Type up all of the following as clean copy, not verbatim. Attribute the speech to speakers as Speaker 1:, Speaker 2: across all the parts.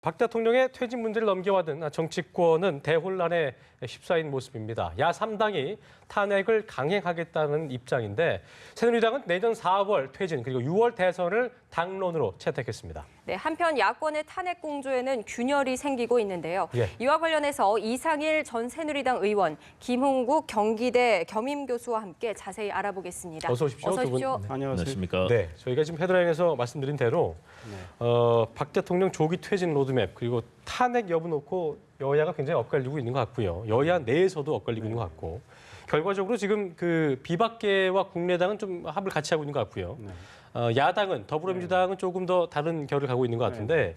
Speaker 1: 박 대통령의 퇴진 문제를 넘겨받은 정치권은 대혼란에 휩싸인 모습입니다. 야3당이 탄핵을 강행하겠다는 입장인데 새누리당은 내년 4월 퇴진 그리고 6월 대선을 당론으로 채택했습니다.
Speaker 2: 네, 한편 야권의 탄핵 공조에는 균열이 생기고 있는데요. 이와 관련해서 이상일 전 새누리당 의원, 김홍국 경기대 겸임교수와 함께 자세히 알아보겠습니다.
Speaker 1: 어서 오십시오.
Speaker 2: 어서 오십시오.
Speaker 1: 네.
Speaker 3: 안녕하십니까.
Speaker 1: 네, 저희가 지금 헤드라인에서 말씀드린 대로 박 대통령 조기 퇴진 로드맵 그리고 탄핵 여부 놓고 여야가 굉장히 엇갈리고 있는 것 같고요. 여야 내에서도 엇갈리고 있는 것 같고 결과적으로 지금 그 비박계와 국민의당은 좀 합을 같이 하고 있는 것 같고요. 야당은 더불어민주당은 조금 더 다른 결을 가고 있는 것 같은데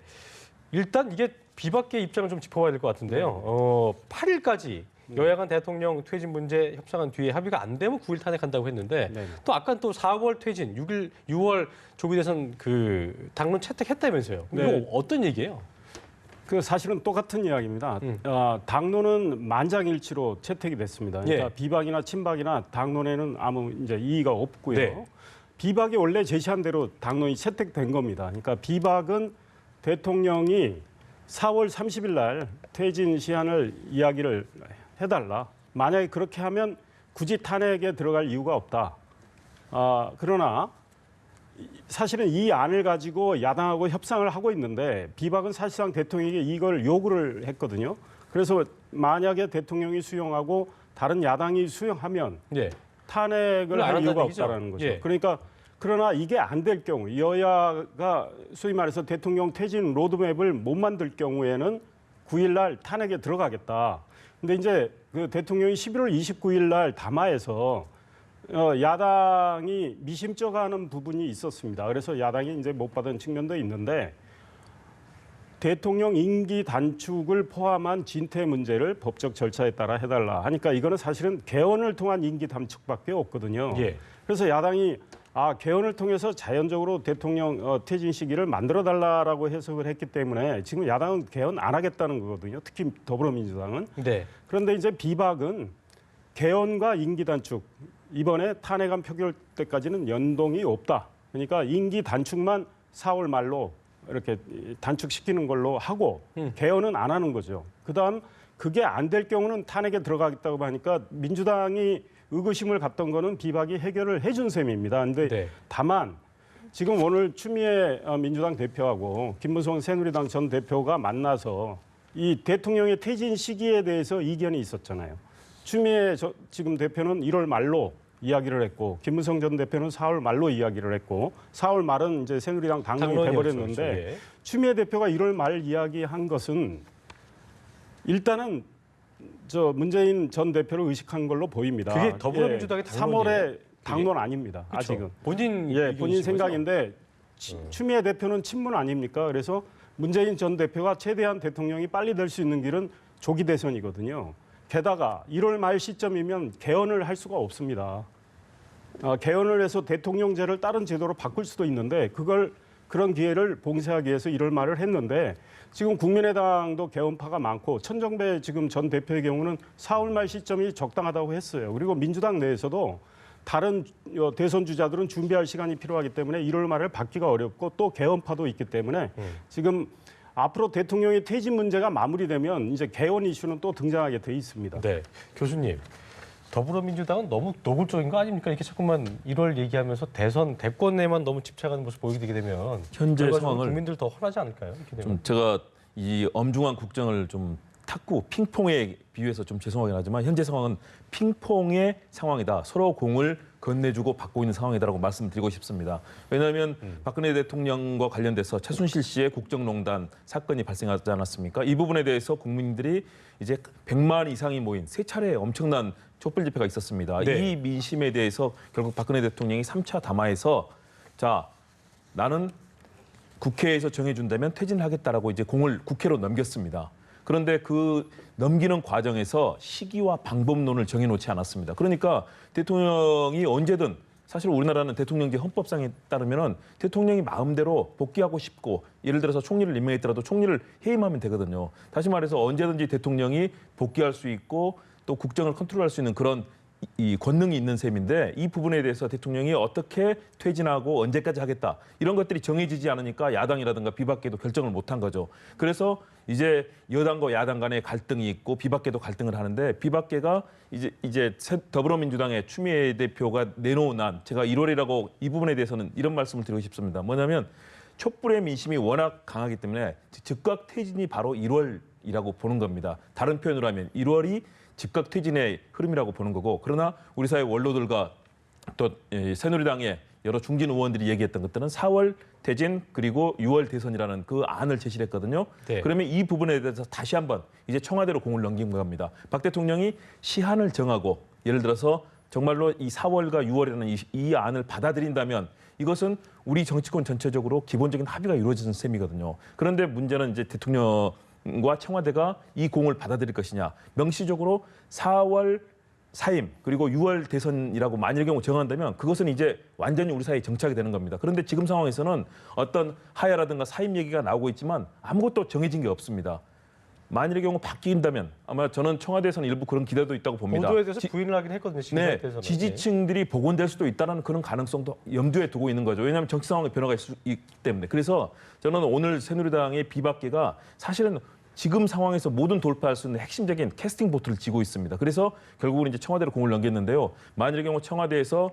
Speaker 1: 일단 이게 비박계 입장을 좀 짚어봐야 될 것 같은데요. 8일까지 여야 간 대통령 퇴진 문제 협상한 뒤에 합의가 안 되면 9일 탄핵한다고 했는데 또 아까 또 4월 퇴진, 6월 조기 대선 그 당론 채택했다면서요. 이거 어떤 얘기예요?
Speaker 3: 그 사실은 똑같은 이야기입니다. 당론은 만장일치로 채택이 됐습니다. 그러니까 비박이나 친박이나 당론에는 아무 이제 이의가 없고요.
Speaker 1: 네.
Speaker 3: 비박이 원래 제시한 대로 당론이 채택된 겁니다. 그러니까 비박은 대통령이 4월 30일 날 퇴진 시한을 이야기를 해달라. 만약에 그렇게 하면 굳이 탄핵에 들어갈 이유가 없다. 그러나 사실은 이 안을 가지고 야당하고 협상을 하고 있는데 비박은 사실상 대통령에게 이걸 요구를 했거든요. 그래서 만약에 대통령이 수용하고 다른 야당이 수용하면 탄핵을 할 이유가 없다라는 거죠. 그러니까 그러나 이게 안 될 경우 여야가 소위 말해서 대통령 퇴진 로드맵을 못 만들 경우에는 9일 날 탄핵에 들어가겠다. 근데 이제 그 대통령이 11월 29일 날 담화에서 야당이 미심쩍어하는 부분이 있었습니다. 그래서 야당이 이제 못 받은 측면도 있는데 대통령 임기 단축을 포함한 진퇴 문제를 법적 절차에 따라 해달라 하니까 이거는 사실은 개헌을 통한 임기 단축밖에 없거든요. 그래서 야당이 개헌을 통해서 자연적으로 대통령 퇴진 시기를 만들어달라라고 해석을 했기 때문에 지금 야당은 개헌 안 하겠다는 거거든요. 특히 더불어민주당은. 그런데 이제 비박은 개헌과 임기 단축 이번에 탄핵안 표결 때까지는 연동이 없다. 그러니까 임기 단축만 4월 말로 이렇게 단축시키는 걸로 하고 개헌은 안 하는 거죠. 그다음 그게 안 될 경우는 탄핵에 들어가겠다고 하니까 민주당이 의구심을 갖던 거는 비박이 해결을 해준 셈입니다. 그런데 다만 지금 오늘 추미애 민주당 대표하고 김무성 새누리당 전 대표가 만나서 이 대통령의 퇴진 시기에 대해서 이견이 있었잖아요. 추미애 지금 대표는 1월 말로 이야기를 했고 김무성 전 대표는 4월 말로 이야기를 했고 4월 말은 이제 새누리당 당론이 돼버렸는데 추미애 대표가 1월 말 이야기한 것은 일단은 문재인 전 대표를 의식한 걸로 보입니다.
Speaker 1: 그게 더불어민주당의 당론이에요?
Speaker 3: 3월에 당론 아닙니다.
Speaker 1: 그쵸.
Speaker 3: 아직은.
Speaker 1: 본인
Speaker 3: 생각인데 추미애 대표는 친문 아닙니까? 그래서 문재인 전 대표가 최대한 대통령이 빨리 될 수 있는 길은 조기 대선이거든요. 게다가 1월 말 시점이면 개헌을 할 수가 없습니다. 개헌을 해서 대통령제를 다른 제도로 바꿀 수도 있는데 그런 기회를 봉쇄하기 위해서 1월 말을 했는데 지금 국민의당도 개헌파가 많고 천정배 지금 전 대표의 경우는 4월 말 시점이 적당하다고 했어요. 그리고 민주당 내에서도 다른 대선 주자들은 준비할 시간이 필요하기 때문에 1월 말을 받기가 어렵고 또 개헌파도 있기 때문에 지금 앞으로 대통령의 퇴진 문제가 마무리되면 이제 개헌 이슈는 또 등장하게 돼 있습니다.
Speaker 1: 교수님, 더불어민주당은 너무 노골적인 거 아닙니까? 이렇게 자꾸만 1월 얘기하면서 대권에만 너무 집착하는 모습 보이게 되면
Speaker 4: 현재 상황을
Speaker 1: 국민들 더 화나지 않을까요? 이렇게 되면.
Speaker 4: 제가 이 엄중한 국정을 좀 탁구 핑퐁에 비유해서 좀 죄송하긴 하지만 현재 상황은 핑퐁의 상황이다. 서로 공을 건네주고 받고 있는 상황이다라고 말씀드리고 싶습니다. 왜냐하면 박근혜 대통령과 관련돼서 최순실 씨의 국정농단 사건이 발생하지 않았습니까? 이 부분에 대해서 국민들이 이제 100만 이상이 모인 세 차례 엄청난 촛불 집회가 있었습니다. 이 민심에 대해서 결국 박근혜 대통령이 3차 담화에서 자, 나는 국회에서 정해준다면 퇴진하겠다라고 이제 공을 국회로 넘겼습니다. 그런데 그 넘기는 과정에서 시기와 방법론을 정해놓지 않았습니다. 그러니까 대통령이 언제든 사실 우리나라는 대통령제 헌법상에 따르면 대통령이 마음대로 복귀하고 싶고 예를 들어서 총리를 임명했더라도 총리를 해임하면 되거든요. 다시 말해서 언제든지 대통령이 복귀할 수 있고 또 국정을 컨트롤할 수 있는 그런 이 권능이 있는 셈인데 이 부분에 대해서 대통령이 어떻게 퇴진하고 언제까지 하겠다 이런 것들이 정해지지 않으니까 야당이라든가 비박계도 결정을 못한 거죠. 그래서 이제 여당과 야당 간의 갈등이 있고 비박계도 갈등을 하는데 비박계가 이제 더불어민주당의 추미애 대표가 내놓은 안 제가 1월이라고 이 부분에 대해서는 이런 말씀을 드리고 싶습니다. 뭐냐면 촛불의 민심이 워낙 강하기 때문에 즉각 퇴진이 바로 1월이라고 보는 겁니다. 다른 표현으로 하면 1월이 즉각 퇴진의 흐름이라고 보는 거고 그러나 우리 사회 원로들과 또 새누리당의 여러 중진 의원들이 얘기했던 것들은 4월 퇴진 그리고 6월 대선이라는 그 안을 제시를 했거든요.
Speaker 1: 네.
Speaker 4: 그러면 이 부분에 대해서 다시 한번 이제 청와대로 공을 넘긴 겁니다. 박 대통령이 시한을 정하고 예를 들어서 정말로 이 4월과 6월이라는 이 안을 받아들인다면 이것은 우리 정치권 전체적으로 기본적인 합의가 이루어지는 셈이거든요. 그런데 문제는 이제 대통령과 청와대가 이 공을 받아들일 것이냐. 명시적으로 4월 사임 그리고 6월 대선이라고 만일 경우 정한다면 그것은 이제 완전히 우리 사회에 정착이 되는 겁니다. 그런데 지금 상황에서는 어떤 하야라든가 사임 얘기가 나오고 있지만 아무것도 정해진 게 없습니다. 만일의 경우 바뀐다면 아마 저는 청와대에서는 일부 그런 기대도 있다고 봅니다.
Speaker 1: 보도에 대해서 부인을 하긴 했거든요. 지금
Speaker 4: 네,
Speaker 1: 상태에서는.
Speaker 4: 지지층들이 복원될 수도 있다는 그런 가능성도 염두에 두고 있는 거죠. 왜냐하면 정치 상황의 변화가 있기 때문에. 그래서 저는 오늘 새누리당의 비박계가 사실은 지금 상황에서 모든 돌파할 수 있는 핵심적인 캐스팅 보트를 쥐고 있습니다. 그래서 결국은 이제 청와대로 공을 넘겼는데요. 만일의 경우 청와대에서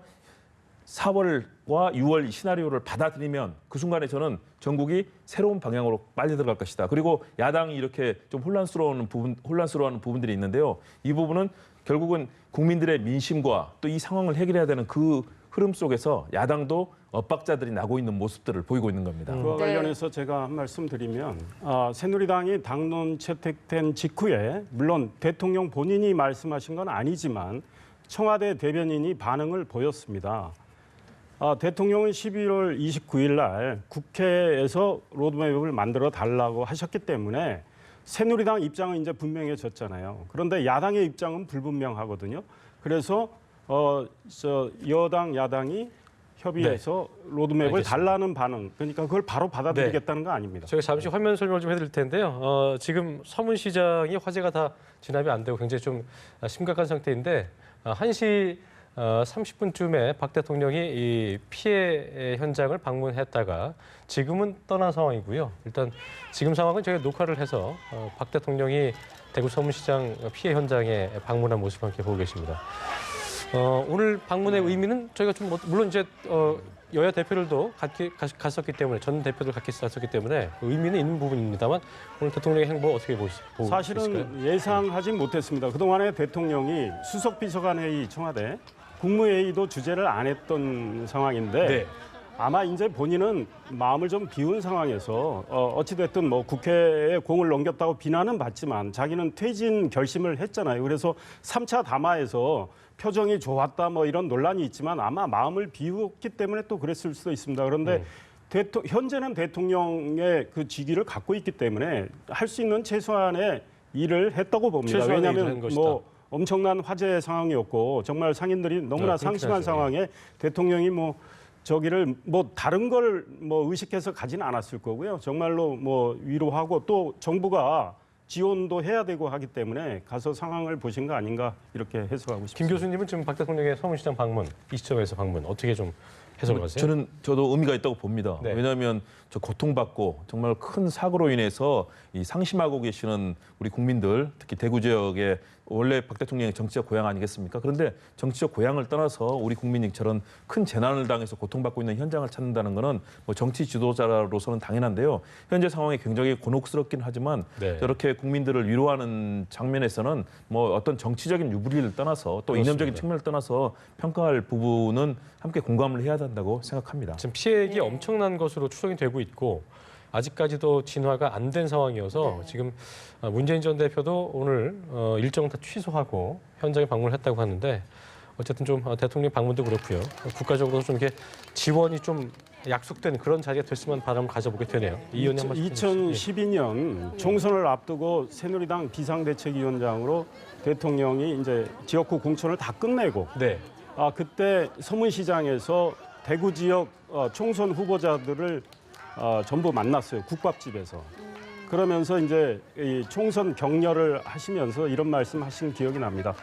Speaker 4: 4월과 6월 시나리오를 받아들이면 그 순간에 저는 전국이 새로운 방향으로 빨리 들어갈 것이다. 그리고 야당이 이렇게 좀 혼란스러워하는 부분들이 있는데요. 이 부분은 결국은 국민들의 민심과 또 이 상황을 해결해야 되는 그 흐름 속에서 야당도 엇박자들이 나고 있는 모습들을 보이고 있는 겁니다.
Speaker 3: 그와 관련해서 제가 한 말씀 드리면 새누리당이 당론 채택된 직후에 물론 대통령 본인이 말씀하신 건 아니지만 청와대 대변인이 반응을 보였습니다. 대통령은 11월 29일 날 국회에서 로드맵을 만들어 달라고 하셨기 때문에 새누리당 입장은 이제 분명해졌잖아요. 그런데 야당의 입장은 불분명하거든요. 그래서 여당, 야당이 협의해서 로드맵을
Speaker 1: 알겠습니다.
Speaker 3: 달라는 반응, 그러니까 그걸 바로 받아들이겠다는 거 아닙니다.
Speaker 1: 저희가 잠시 화면 설명을 좀 해드릴 텐데요. 지금 서문시장이 화재가 다 진압이 안 되고 굉장히 좀 심각한 상태인데 1시 30분쯤에 박 대통령이 이 피해 현장을 방문했다가 지금은 떠난 상황이고요. 일단 지금 상황은 저희가 녹화를 해서 박 대통령이 대구 서문시장 피해 현장에 방문한 모습을 함께 보고 계십니다. 오늘 방문의 의미는 저희가 좀 물론 이제 여야 대표들도 갔었기 때문에 전 대표들 같이 갔었기 때문에 의미는 있는 부분입니다만 오늘 대통령의 행보 어떻게 보고 있을까요?
Speaker 3: 사실은 예상하진 못했습니다. 그동안에 대통령이 수석비서관회의 청와대 국무회의도 주재를 안 했던 상황인데
Speaker 1: 네.
Speaker 3: 아마 이제 본인은 마음을 좀 비운 상황에서 어찌됐든 뭐 국회에 공을 넘겼다고 비난은 받지만 자기는 퇴진 결심을 했잖아요. 그래서 3차 담화에서 표정이 좋았다 뭐 이런 논란이 있지만 아마 마음을 비웠기 때문에 또 그랬을 수도 있습니다. 그런데 현재는 대통령의 그 직위를 갖고 있기 때문에 할 수 있는 최소한의 일을 했다고 봅니다. 왜냐하면 뭐 엄청난 화재 상황이었고 정말 상인들이 너무나 상심한 상황에 대통령이 뭐 저기를 뭐 다른 걸 뭐 의식해서 가지는 않았을 거고요. 정말로 뭐 위로하고 또 정부가 지원도 해야 되고 하기 때문에 가서 상황을 보신 거 아닌가 이렇게 해석하고 싶습니다.
Speaker 1: 김 교수님은 지금 박 대통령의 서문시장 방문, 이 시점에서 방문 어떻게 좀 해석을 하세요?
Speaker 4: 저도 의미가 있다고 봅니다.
Speaker 1: 네.
Speaker 4: 왜냐하면 저 고통받고 정말 큰 사고로 인해서 이 상심하고 계시는 우리 국민들, 특히 대구 지역에 원래 박 대통령의 정치적 고향 아니겠습니까? 그런데 정치적 고향을 떠나서 우리 국민이 저런 큰 재난을 당해서 고통받고 있는 현장을 찾는다는 것은 뭐 정치 지도자로서는 당연한데요. 현재 상황이 굉장히 곤혹스럽긴 하지만
Speaker 1: 네.
Speaker 4: 저렇게 국민들을 위로하는 장면에서는 뭐 어떤 정치적인 유불리를 떠나서 또
Speaker 1: 그렇습니다.
Speaker 4: 이념적인 측면을 떠나서 평가할 부분은 함께 공감을 해야 된다고 생각합니다.
Speaker 1: 지금 피해액이 엄청난 것으로 추정이 되고 있고 아직까지도 진화가 안 된 상황이어서 지금 문재인 전 대표도 오늘 일정 다 취소하고 현장에 방문했다고 하는데 어쨌든 좀 대통령 방문도 그렇고요. 국가적으로 좀 이렇게 지원이 좀 약속된 그런 자리가 됐으면 바람을 가져보게 되네요. 이 의원님 한번
Speaker 3: 2012년 총선을 앞두고 새누리당 비상대책위원장으로 대통령이 이제 지역구 공천을 다 끝내고
Speaker 1: 네.
Speaker 3: 그때 서문시장에서 대구 지역 총선 후보자들을 전부 만났어요. 국밥집에서. 그러면서 이제 이 총선 격려를 하시면서 이런 말씀 하신 기억이 납니다.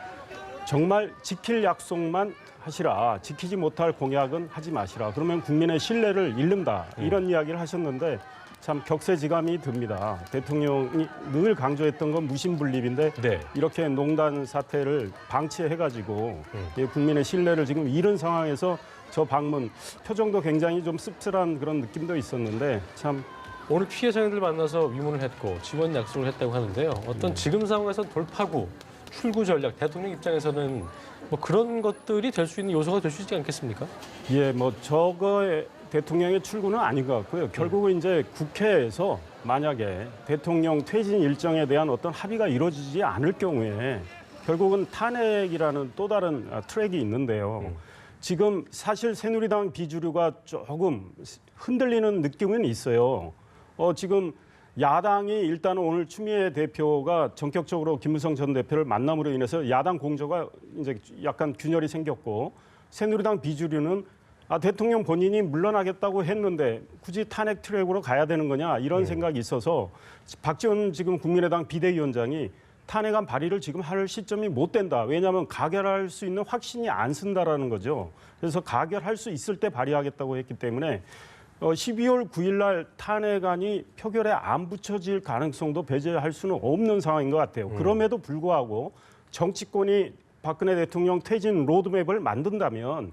Speaker 3: 정말 지킬 약속만 하시라. 지키지 못할 공약은 하지 마시라. 그러면 국민의 신뢰를 잃는다. 이런 이야기를 하셨는데 참 격세지감이 듭니다. 대통령이 늘 강조했던 건 무신분립인데
Speaker 1: 네.
Speaker 3: 이렇게 농단 사태를 방치해가지고 국민의 신뢰를 지금 잃은 상황에서 저 방문 표정도 굉장히 좀 씁쓸한 그런 느낌도 있었는데 참
Speaker 1: 오늘 피해자들 만나서 위문을 했고 지원 약속을 했다고 하는데요. 어떤 지금 상황에서 돌파구, 출구 전략, 대통령 입장에서는 뭐 그런 것들이 될 수 있는 요소가 될 수 있지 않겠습니까?
Speaker 3: 예, 뭐 저거의 대통령의 출구는 아닌 것 같고요. 결국은 이제 국회에서 만약에 대통령 퇴진 일정에 대한 어떤 합의가 이루어지지 않을 경우에 결국은 탄핵이라는 또 다른 트랙이 있는데요. 지금 사실 새누리당 비주류가 조금 흔들리는 느낌은 있어요. 지금 야당이 일단은 오늘 추미애 대표가 전격적으로 김무성 전 대표를 만남으로 인해서 야당 공조가 이제 약간 균열이 생겼고 새누리당 비주류는 대통령 본인이 물러나겠다고 했는데 굳이 탄핵 트랙으로 가야 되는 거냐 이런 생각이 있어서 박지원 지금 국민의당 비대위원장이 탄핵안 발의를 지금 할 시점이 못 된다. 왜냐하면 가결할 수 있는 확신이 안 쓴다라는 거죠. 그래서 가결할 수 있을 때 발의하겠다고 했기 때문에 12월 9일 날 탄핵안이 표결에 안 붙여질 가능성도 배제할 수는 없는 상황인 것 같아요. 그럼에도 불구하고 정치권이 박근혜 대통령 퇴진 로드맵을 만든다면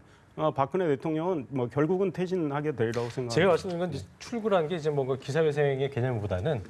Speaker 3: 박근혜 대통령은 뭐 결국은 퇴진하게 되리라고 생각합니다.
Speaker 1: 제가 말씀드린 건 출구라는 게 이제 뭔가 기사회생의 개념보다는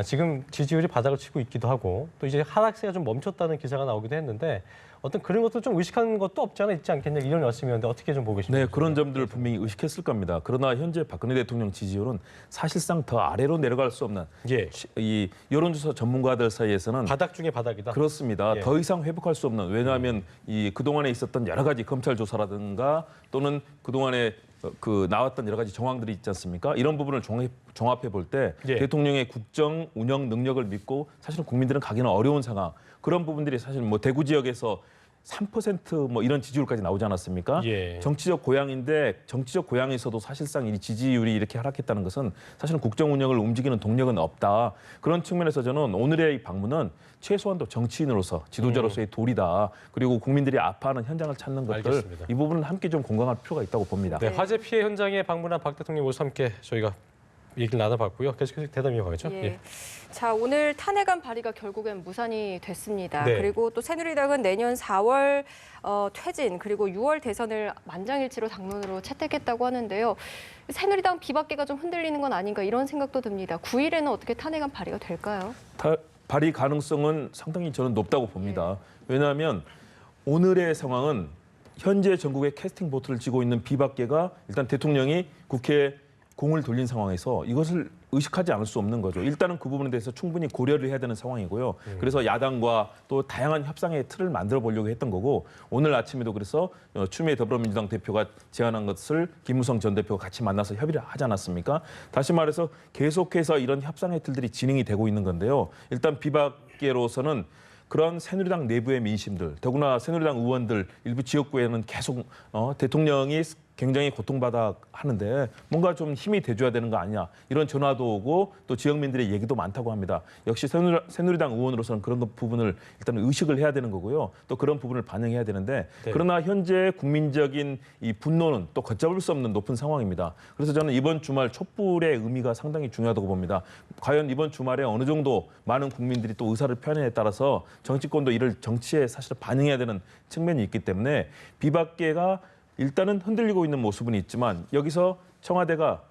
Speaker 1: 지금 지지율이 바닥을 치고 있기도 하고 또 이제 하락세가 좀 멈췄다는 기사가 나오기도 했는데 어떤 그런 것도 좀 의식하는 것도 없지 않아 있지 않겠냐 이런 말씀이었는데 어떻게 좀 보고 계십니까?
Speaker 4: 네, 그런 점들을 분명히 의식했을 겁니다. 그러나 현재 박근혜 대통령 지지율은 사실상 더 아래로 내려갈 수 없는
Speaker 1: 예.
Speaker 4: 이 여론조사 전문가들 사이에서는
Speaker 1: 바닥 중에 바닥이다.
Speaker 4: 그렇습니다.
Speaker 1: 예.
Speaker 4: 더 이상 회복할 수 없는 왜냐하면 이 그동안에 있었던 여러 가지 검찰 조사라든가 또는 그동안에 그 나왔던 여러 가지 정황들이 있지 않습니까? 이런 부분을 종합해 볼 때
Speaker 1: 예.
Speaker 4: 대통령의 국정 운영 능력을 믿고 사실은 국민들은 가기는 어려운 상황. 그런 부분들이 사실 뭐 대구 지역에서 3% 이런 지지율까지 나오지 않았습니까?
Speaker 1: 예.
Speaker 4: 정치적 고향인데 정치적 고향에서도 사실상 이 지지율이 이렇게 하락했다는 것은 사실은 국정 운영을 움직이는 동력은 없다. 그런 측면에서 저는 오늘의 이 방문은 최소한도 정치인으로서 지도자로서의 도리다. 그리고 국민들이 아파하는 현장을 찾는 것들
Speaker 1: 알겠습니다.
Speaker 4: 이 부분을 함께 좀 공감할 필요가 있다고 봅니다.
Speaker 1: 네, 화재 피해 현장에 방문한 박 대통령 모습 함께 저희가 얘기를 나눠봤고요. 계속해서 대담 이어가겠죠?
Speaker 2: 예. 자, 오늘 탄핵안 발의가 결국엔 무산이 됐습니다.
Speaker 1: 네.
Speaker 2: 그리고 또 새누리당은 내년 4월 퇴진 그리고 6월 대선을 만장일치로 당론으로 채택했다고 하는데요. 새누리당 비박계가 좀 흔들리는 건 아닌가 이런 생각도 듭니다. 9일에는 어떻게 탄핵안 발의가 될까요?
Speaker 4: 발의 가능성은 상당히 저는 높다고 봅니다. 왜냐하면 오늘의 상황은 현재 전국에 캐스팅 보트를 쥐고 있는 비박계가 일단 대통령이 국회에 공을 돌린 상황에서 이것을 의식하지 않을 수 없는 거죠. 일단은 그 부분에 대해서 충분히 고려를 해야 되는 상황이고요. 그래서 야당과 또 다양한 협상의 틀을 만들어 보려고 했던 거고 오늘 아침에도 그래서 추미애 더불어민주당 대표가 제안한 것을 김무성 전 대표가 같이 만나서 협의를 하지 않았습니까? 다시 말해서 계속해서 이런 협상의 틀들이 진행이 되고 있는 건데요. 일단 비박계로서는 그런 새누리당 내부의 민심들, 더구나 새누리당 의원들 일부 지역구에는 계속 대통령이 굉장히 고통받아 하는데 뭔가 좀 힘이 돼줘야 되는 거 아니냐 이런 전화도 오고 또 지역민들의 얘기도 많다고 합니다. 역시 새누리당 의원으로서는 그런 부분을 일단 의식을 해야 되는 거고요. 또 그런 부분을 반영해야 되는데 그러나 현재 국민적인 이 분노는 또 걷잡을 수 없는 높은 상황입니다. 그래서 저는 이번 주말 촛불의 의미가 상당히 중요하다고 봅니다. 과연 이번 주말에 어느 정도 많은 국민들이 또 의사를 표현에 따라서 정치권도 이를 정치에 사실 반영해야 되는 측면이 있기 때문에 비박계가 일단은 흔들리고 있는 모습은 있지만 여기서 청와대가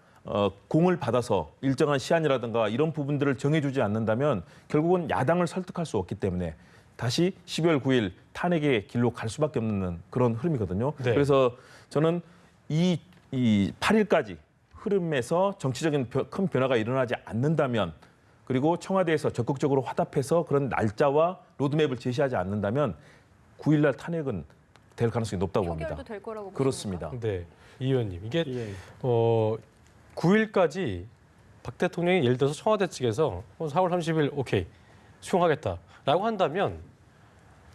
Speaker 4: 공을 받아서 일정한 시한이라든가 이런 부분들을 정해주지 않는다면 결국은 야당을 설득할 수 없기 때문에 다시 12월 9일 탄핵의 길로 갈 수밖에 없는 그런 흐름이거든요.
Speaker 1: 네.
Speaker 4: 그래서 저는 이 8일까지 흐름에서 정치적인 큰 변화가 일어나지 않는다면 그리고 청와대에서 적극적으로 화답해서 그런 날짜와 로드맵을 제시하지 않는다면 9일날 탄핵은 될 가능성이 높다고 봅니다.
Speaker 2: 표결도 될 거라고
Speaker 4: 그렇습니다.
Speaker 1: 네, 이 의원님 이게
Speaker 3: 예.
Speaker 1: 9일까지 박 대통령이 예를 들어서 청와대 측에서 4월 30일 오케이 수용하겠다라고 한다면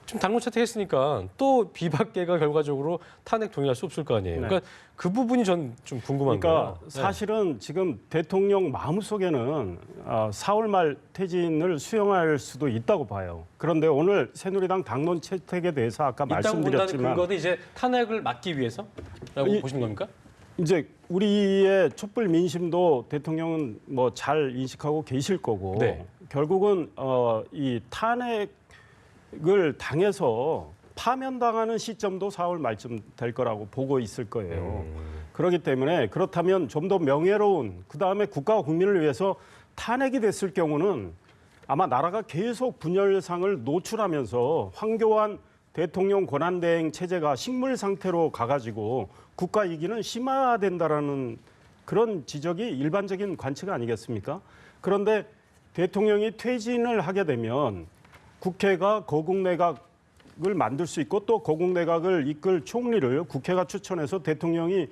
Speaker 1: 지금 당론 채택했으니까 또 비박계가 결과적으로 탄핵 동의할 수 없을 거 아니에요.
Speaker 3: 네.
Speaker 1: 그러니까 그 부분이 전 좀 궁금한
Speaker 3: 그러니까
Speaker 1: 거예요.
Speaker 3: 사실은 지금 대통령 마음속에는 4월 말 퇴진을 수용할 수도 있다고 봐요. 그런데 오늘 새누리당 당론 채택에 대해서 아까
Speaker 1: 있다고 본다는
Speaker 3: 말씀드렸지만
Speaker 1: 근거는 이제 탄핵을 막기 위해서라고 보시는 겁니까?
Speaker 3: 이제 우리의 촛불 민심도 대통령은 뭐 잘 인식하고 계실 거고
Speaker 1: 네.
Speaker 3: 결국은 이 탄핵을 당해서 파면당하는 시점도 4월 말쯤 될 거라고 보고 있을 거예요. 그렇기 때문에 그렇다면 좀 더 명예로운 그다음에 국가와 국민을 위해서 탄핵이 됐을 경우는 아마 나라가 계속 분열상을 노출하면서 황교안 대통령 권한대행 체제가 식물 상태로 가가지고 국가 이기는 심화된다라는 그런 지적이 일반적인 관측 아니겠습니까? 그런데 대통령이 퇴진을 하게 되면 국회가 거국내각을 만들 수 있고 또 거국내각을 이끌 총리를 국회가 추천해서 대통령이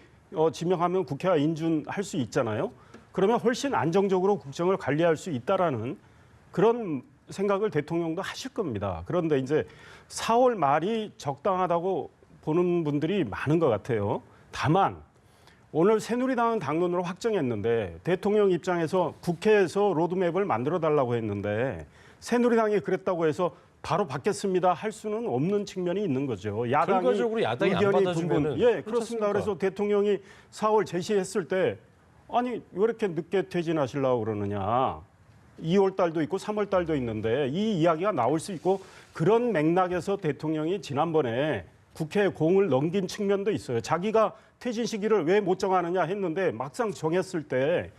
Speaker 3: 지명하면 국회가 인준할 수 있잖아요. 그러면 훨씬 안정적으로 국정을 관리할 수 있다라는 그런 생각을 대통령도 하실 겁니다. 그런데 이제 4월 말이 적당하다고 보는 분들이 많은 것 같아요. 다만 오늘 새누리당은 당론으로 확정했는데 대통령 입장에서 국회에서 로드맵을 만들어 달라고 했는데 새누리당이 그랬다고 해서 바로 받겠습니다 할 수는 없는 측면이 있는 거죠. 야당이
Speaker 1: 결과적으로 야당이 안 받아주면은
Speaker 3: 예, 그렇습니다. 그래서 대통령이 4월 제시했을 때 아니 왜 이렇게 늦게 퇴진하시려고 그러느냐. 2월 달도 있고 3월 달도 있는데 이 이야기가 나올 수 있고 그런 맥락에서 대통령이 지난번에 국회에 공을 넘긴 측면도 있어요. 자기가 퇴진 시기를 왜 못 정하느냐 했는데 막상 정했을 때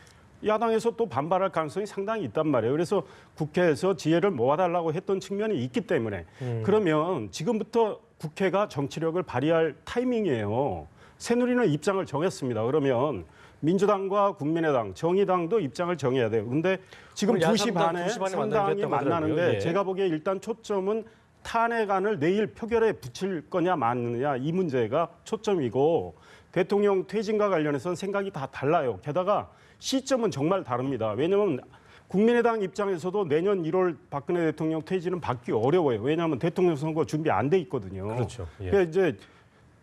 Speaker 3: 야당에서 또 반발할 가능성이 상당히 있단 말이에요. 그래서 국회에서 지혜를 모아달라고 했던 측면이 있기 때문에 그러면 지금부터 국회가 정치력을 발휘할 타이밍이에요. 새누리는 입장을 정했습니다. 그러면 민주당과 국민의당, 정의당도 입장을 정해야 돼요. 근데 지금
Speaker 1: 오늘
Speaker 3: 2시 반에
Speaker 1: 2시 반에
Speaker 3: 상당히
Speaker 1: 만나기로 했다고
Speaker 3: 만나는데
Speaker 1: 하더라고요. 예.
Speaker 3: 제가 보기에 일단 초점은 탄핵안을 내일 표결에 붙일 거냐 마느냐 이 문제가 초점이고 대통령 퇴진과 관련해서는 생각이 다 달라요. 게다가 시점은 정말 다릅니다. 왜냐하면 국민의당 입장에서도 내년 1월 박근혜 대통령 퇴진은 받기 어려워요. 왜냐하면 대통령 선거 준비 안 돼 있거든요.
Speaker 1: 그렇죠. 예.
Speaker 3: 그러니까 이제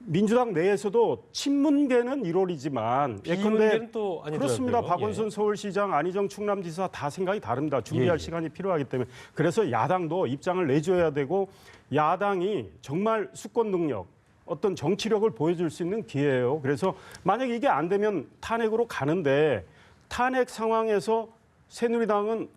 Speaker 3: 민주당 내에서도 친문계는 1월이지만
Speaker 1: 비문계는 또 아니더라고요.
Speaker 3: 그렇습니다.
Speaker 1: 예.
Speaker 3: 박원순 서울시장, 안희정 충남지사 다 생각이 다릅니다. 준비할
Speaker 1: 예.
Speaker 3: 시간이 필요하기 때문에 그래서 야당도 입장을 내줘야 되고 야당이 정말 수권 능력 어떤 정치력을 보여줄 수 있는 기회예요. 그래서 만약에 이게 안 되면 탄핵으로 가는데 탄핵 상황에서 새누리당은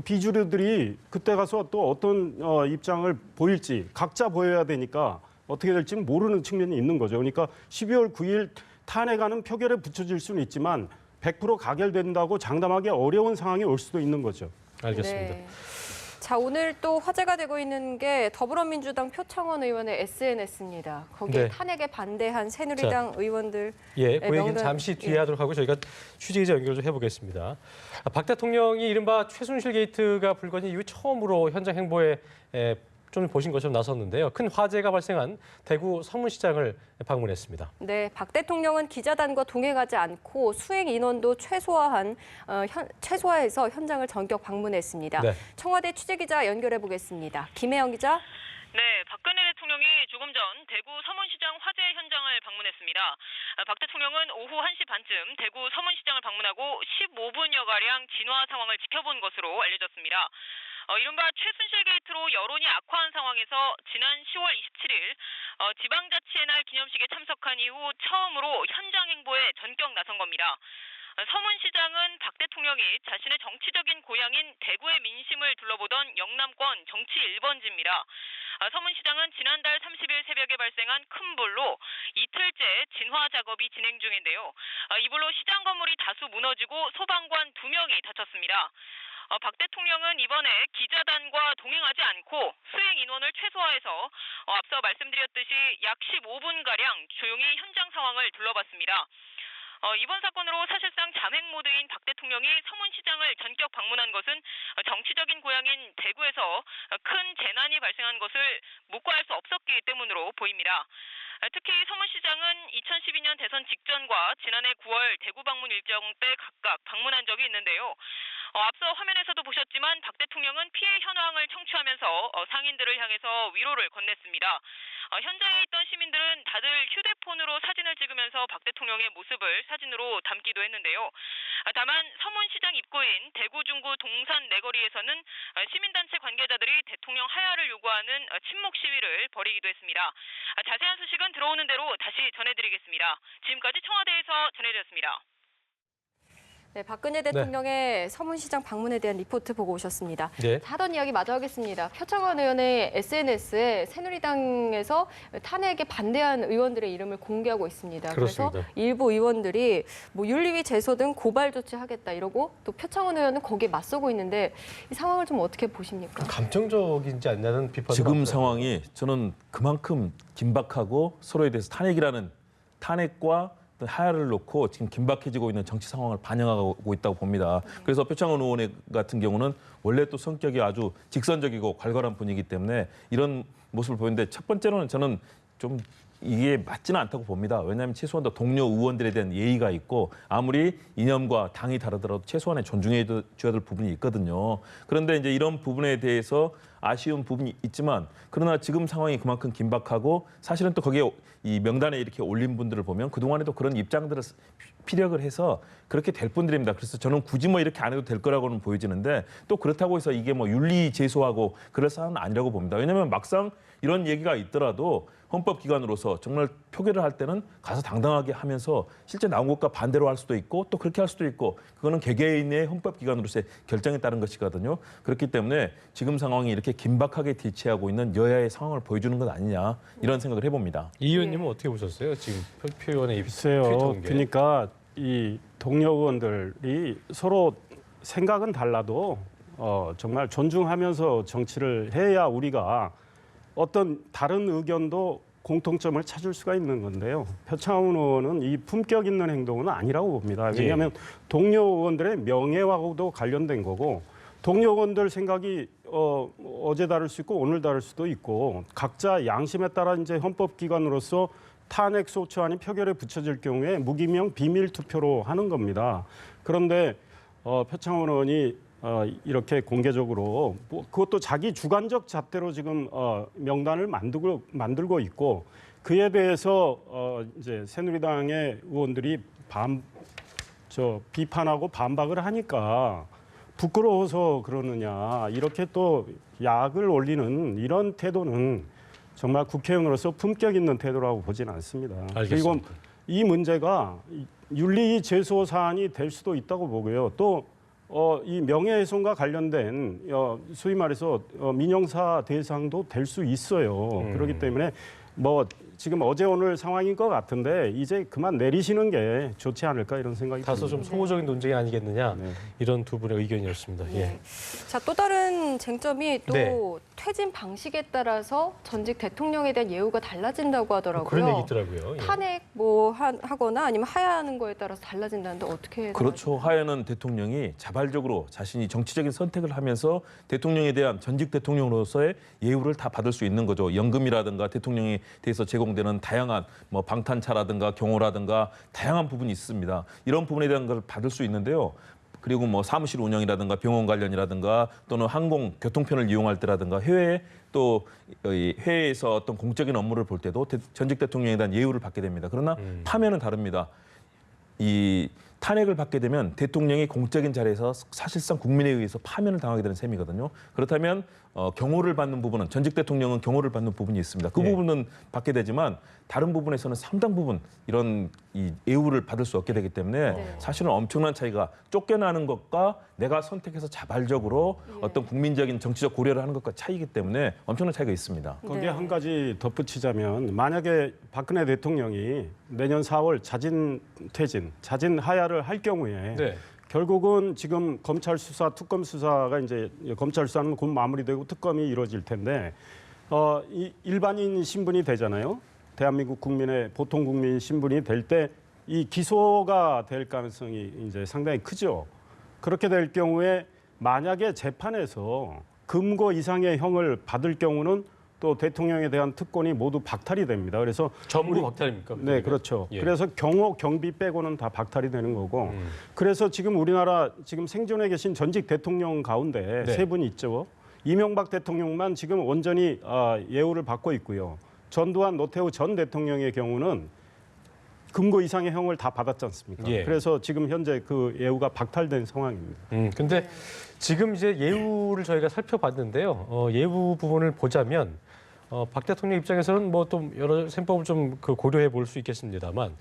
Speaker 3: 비주류들이 그때 가서 또 어떤 입장을 보일지 각자 보여야 되니까 어떻게 될지는 모르는 측면이 있는 거죠. 그러니까 12월 9일 탄핵안은 표결에 붙여질 수는 있지만 100% 가결된다고 장담하기 어려운 상황이 올 수도 있는 거죠.
Speaker 1: 알겠습니다.
Speaker 2: 네. 자, 오늘 또 화제가 되고 있는 게 더불어민주당 표창원 의원의 SNS입니다. 거기에
Speaker 1: 네.
Speaker 2: 탄핵에 반대한 새누리당 의원들
Speaker 1: 예, 그 얘기는
Speaker 2: 명단-
Speaker 1: 잠시 뒤에
Speaker 2: 예.
Speaker 1: 하도록 하고 저희가 취재 연결 좀 해보겠습니다. 박 대통령이 이른바 최순실 게이트가 불거진 이후 처음으로 현장 행보에 좀 보신 것처럼 나섰는데요. 큰 화재가 발생한 대구 서문시장을 방문했습니다.
Speaker 2: 네, 박 대통령은 기자단과 동행하지 않고 수행 인원도 최소화해서 현장을 전격 방문했습니다.
Speaker 1: 네.
Speaker 2: 청와대 취재기자 연결해 보겠습니다. 김혜영 기자.
Speaker 5: 네, 박근혜 대통령이 조금 전 대구 서문시장 화재 현장을 방문했습니다. 박 대통령은 오후 1시 반쯤 대구 서문시장을 방문하고 15분여가량 진화 상황을 지켜본 것으로 알려졌습니다. 이른바 최순실 게이트로 여론이 악화한 상황에서 지난 10월 27일 지방자치의 날 기념식에 참석한 이후 처음으로 현장 행보에 전격 나선 겁니다. 서문시장은 박 대통령이 자신의 정치적인 고향인 대구의 민심을 둘러보던 영남권 정치 1번지입니다. 서문시장은 지난달 30일 새벽에 발생한 큰 불로 이틀째 진화 작업이 진행 중인데요. 이 불로 시장 건물이 다수 무너지고 소방관 2명이 다쳤습니다. 박 대통령은 이번에 기자단과 동행하지 않고 수행 인원을 최소화해서 앞서 말씀드렸듯이 약 15분가량 조용히 현장 상황을 둘러봤습니다. 이번 사건으로 사실상 잠행 모드인 박 대통령이 서문시장을 전격 방문한 것은 정치적인 고향인 대구에서 큰 재난이 발생한 것을 묵과할 수 없었기 때문으로 보입니다. 특히 서문시장은 2012년 대선 직전과 지난해 9월 대구 방문 일정 때 각각 방문한 적이 있는데요. 앞서 화면에서도 보셨지만 박 대통령은 피해 현황을 청취하면서 상인들을 향해서 위로를 건넸습니다. 현장에 있던 시민들은 다들 휴대폰으로 사진을 찍으면서 박 대통령의 모습을 사진으로 담기도 했는데요. 다만 서문시장 입구인 대구 중구 동산 내거리에서는 시민단체 관계자들이 대통령 하야를 요구하는 침묵 시위를 벌이기도 했습니다. 자세한 소식은 들어오는 대로 다시 전해드리겠습니다. 지금까지 청와대에서 전해드렸습니다.
Speaker 2: 네, 박근혜 대통령의 서문시장 방문에 대한 리포트 보고 오셨습니다.
Speaker 1: 네.
Speaker 2: 하던 이야기 마저 하겠습니다. 표창원 의원의 SNS에 새누리당에서 탄핵에 반대한 의원들의 이름을 공개하고 있습니다.
Speaker 1: 그렇습니다.
Speaker 2: 그래서 일부 의원들이 뭐 윤리위 제소 등 고발 조치하겠다 이러고 또 표창원 의원은 거기에 맞서고 있는데 이 상황을 좀 어떻게 보십니까?
Speaker 1: 감정적이지 않냐는 비판이
Speaker 4: 지금
Speaker 1: 많고요.
Speaker 4: 상황이 저는 그만큼 긴박하고 서로에 대해서 탄핵과 어떤 하야를 놓고 지금 긴박해지고 있는 정치 상황을 반영하고 있다고 봅니다. 그래서 표창원 의원 같은 경우는 원래 또 성격이 아주 직선적이고 괄괄한 분이기 때문에 이런 모습을 보이는데 첫 번째로는 저는 좀 이게 맞지는 않다고 봅니다. 왜냐하면 최소한 동료 의원들에 대한 예의가 있고 아무리 이념과 당이 다르더라도 최소한의 존중해 줘야 될 부분이 있거든요. 그런데 이제 이런 부분에 대해서 아쉬운 부분이 있지만 그러나 지금 상황이 그만큼 긴박하고 사실은 또 거기에 이 명단에 이렇게 올린 분들을 보면 그동안에도 그런 입장들을 피력을 해서 그렇게 될 분들입니다. 그래서 저는 굳이 뭐 이렇게 안 해도 될 거라고는 보여지는데 또 그렇다고 해서 이게 뭐 윤리 제소하고 그럴 사안은 아니라고 봅니다. 왜냐하면 막상 이런 얘기가 있더라도 헌법기관으로서 정말 표결을 할 때는 가서 당당하게 하면서 실제 나온 것과 반대로 할 수도 있고 또 그렇게 할 수도 있고 그거는 개개인의 헌법기관으로서의 결정에 따른 것이거든요. 그렇기 때문에 지금 상황이 이렇게 긴박하게 대치하고 있는 여야의 상황을 보여주는 것 아니냐 이런 생각을 해봅니다.
Speaker 1: 이 의원님은 어떻게 보셨어요? 지금 표현의
Speaker 3: 글쎄요.
Speaker 1: 트위터 공개.
Speaker 3: 그러니까 이 동료 의원들이 서로 생각은 달라도 정말 존중하면서 정치를 해야 우리가 어떤 다른 의견도 공통점을 찾을 수가 있는 건데요. 표창원 의원은 이 품격 있는 행동은 아니라고 봅니다. 왜냐하면 동료 의원들의 명예와도 관련된 거고 동료 의원들 생각이 어제 다를 수 있고 오늘 다를 수도 있고 각자 양심에 따라 이제 헌법기관으로서 탄핵 소추안이 표결에 붙여질 경우에 무기명 비밀 투표로 하는 겁니다. 그런데 표창원 의원이 이렇게 공개적으로 그것도 자기 주관적 잣대로 지금 명단을 만들고 있고 그에 대해서 이제 새누리당의 의원들이 비판하고 반박을 하니까 부끄러워서 그러느냐 이렇게 또 약을 올리는 이런 태도는 정말 국회의원으로서 품격 있는 태도라고 보지는 않습니다.
Speaker 1: 알겠습니다.
Speaker 3: 그리고 이 문제가 윤리 제소 사안이 될 수도 있다고 보고요. 또 이 명예훼손과 관련된 소위 말해서 민형사 대상도 될 수 있어요. 그렇기 때문에 뭐 지금 어제 오늘 상황인 것 같은데 이제 그만 내리시는 게 좋지 않을까 이런 생각이
Speaker 1: 다소
Speaker 3: 듭니다.
Speaker 1: 좀 소모적인 논쟁이 아니겠느냐
Speaker 3: 네.
Speaker 1: 이런 두 분의 의견이었습니다. 예.
Speaker 2: 네. 자, 또 다른 쟁점이 또
Speaker 1: 네.
Speaker 2: 퇴진 방식에 따라서 전직 대통령에 대한 예우가 달라진다고 하더라고요.
Speaker 1: 그런 얘기 있더라고요. 예.
Speaker 2: 탄핵 뭐 하거나 아니면 하야하는 거에 따라서 달라진다는데 어떻게
Speaker 4: 그렇죠. 하야는 대통령이 자발적으로 자신이 정치적인 선택을 하면서 대통령에 대한 전직 대통령으로서의 예우를 다 받을 수 있는 거죠. 연금이라든가 대통령에 대해서 제공되는 다양한 뭐 방탄차라든가 경호라든가 다양한 부분이 있습니다. 이런 부분에 대한 걸 받을 수 있는데요. 그리고 뭐 사무실 운영이라든가 병원 관련이라든가 또는 항공 교통편을 이용할 때라든가 해외에서 어떤 공적인 업무를 볼 때도 전직 대통령에 대한 예우를 받게 됩니다. 그러나 파면은 다릅니다. 이 탄핵을 받게 되면 대통령이 공적인 자리에서 사실상 국민에 의해서 파면을 당하게 되는 셈이거든요. 그렇다면 경호를 받는 부분은 전직 대통령은 경호를 받는 부분이 있습니다. 그 부분은 받게 되지만 다른 부분에서는 상당 부분 이런 이 예우를 받을 수 없게 되기 때문에 사실은 엄청난 차이가 쫓겨나는 것과 내가 선택해서 자발적으로 어떤 국민적인 정치적 고려를 하는 것과 차이기 때문에 엄청난 차이가 있습니다.
Speaker 3: 거기에 한 가지 덧붙이자면 만약에 박근혜 대통령이 내년 4월 자진 하야를 할 경우에
Speaker 1: 네.
Speaker 3: 결국은 지금 검찰 수사, 특검 수사가 이제 검찰 수사는 곧 마무리되고 특검이 이루어질 텐데 일반인 신분이 되잖아요. 대한민국 국민의 보통 국민 신분이 될 때 이 기소가 될 가능성이 이제 상당히 크죠. 그렇게 될 경우에 만약에 재판에서 금고 이상의 형을 받을 경우는 또 대통령에 대한 특권이 모두 박탈이 됩니다. 그래서
Speaker 1: 전부 박탈입니까?
Speaker 3: 네, 그렇죠.
Speaker 1: 예.
Speaker 3: 그래서 경호, 경비 빼고는 다 박탈이 되는 거고. 그래서 지금 우리나라 지금 생존해 계신 전직 대통령 가운데
Speaker 1: 네.
Speaker 3: 세 분이 있죠. 이명박 대통령만 지금 온전히 예우를 받고 있고요. 전두환, 노태우 전 대통령의 경우는 금고 이상의 형을 다 받았지 않습니까?
Speaker 1: 예.
Speaker 3: 그래서 지금 현재 그 예우가 박탈된 상황입니다.
Speaker 1: 근데 지금 이제 예우를 저희가 살펴봤는데요. 예우 부분을 보자면 박 대통령 입장에서는 뭐 또 여러 셈법을 좀 그 고려해 볼 수 있겠습니다만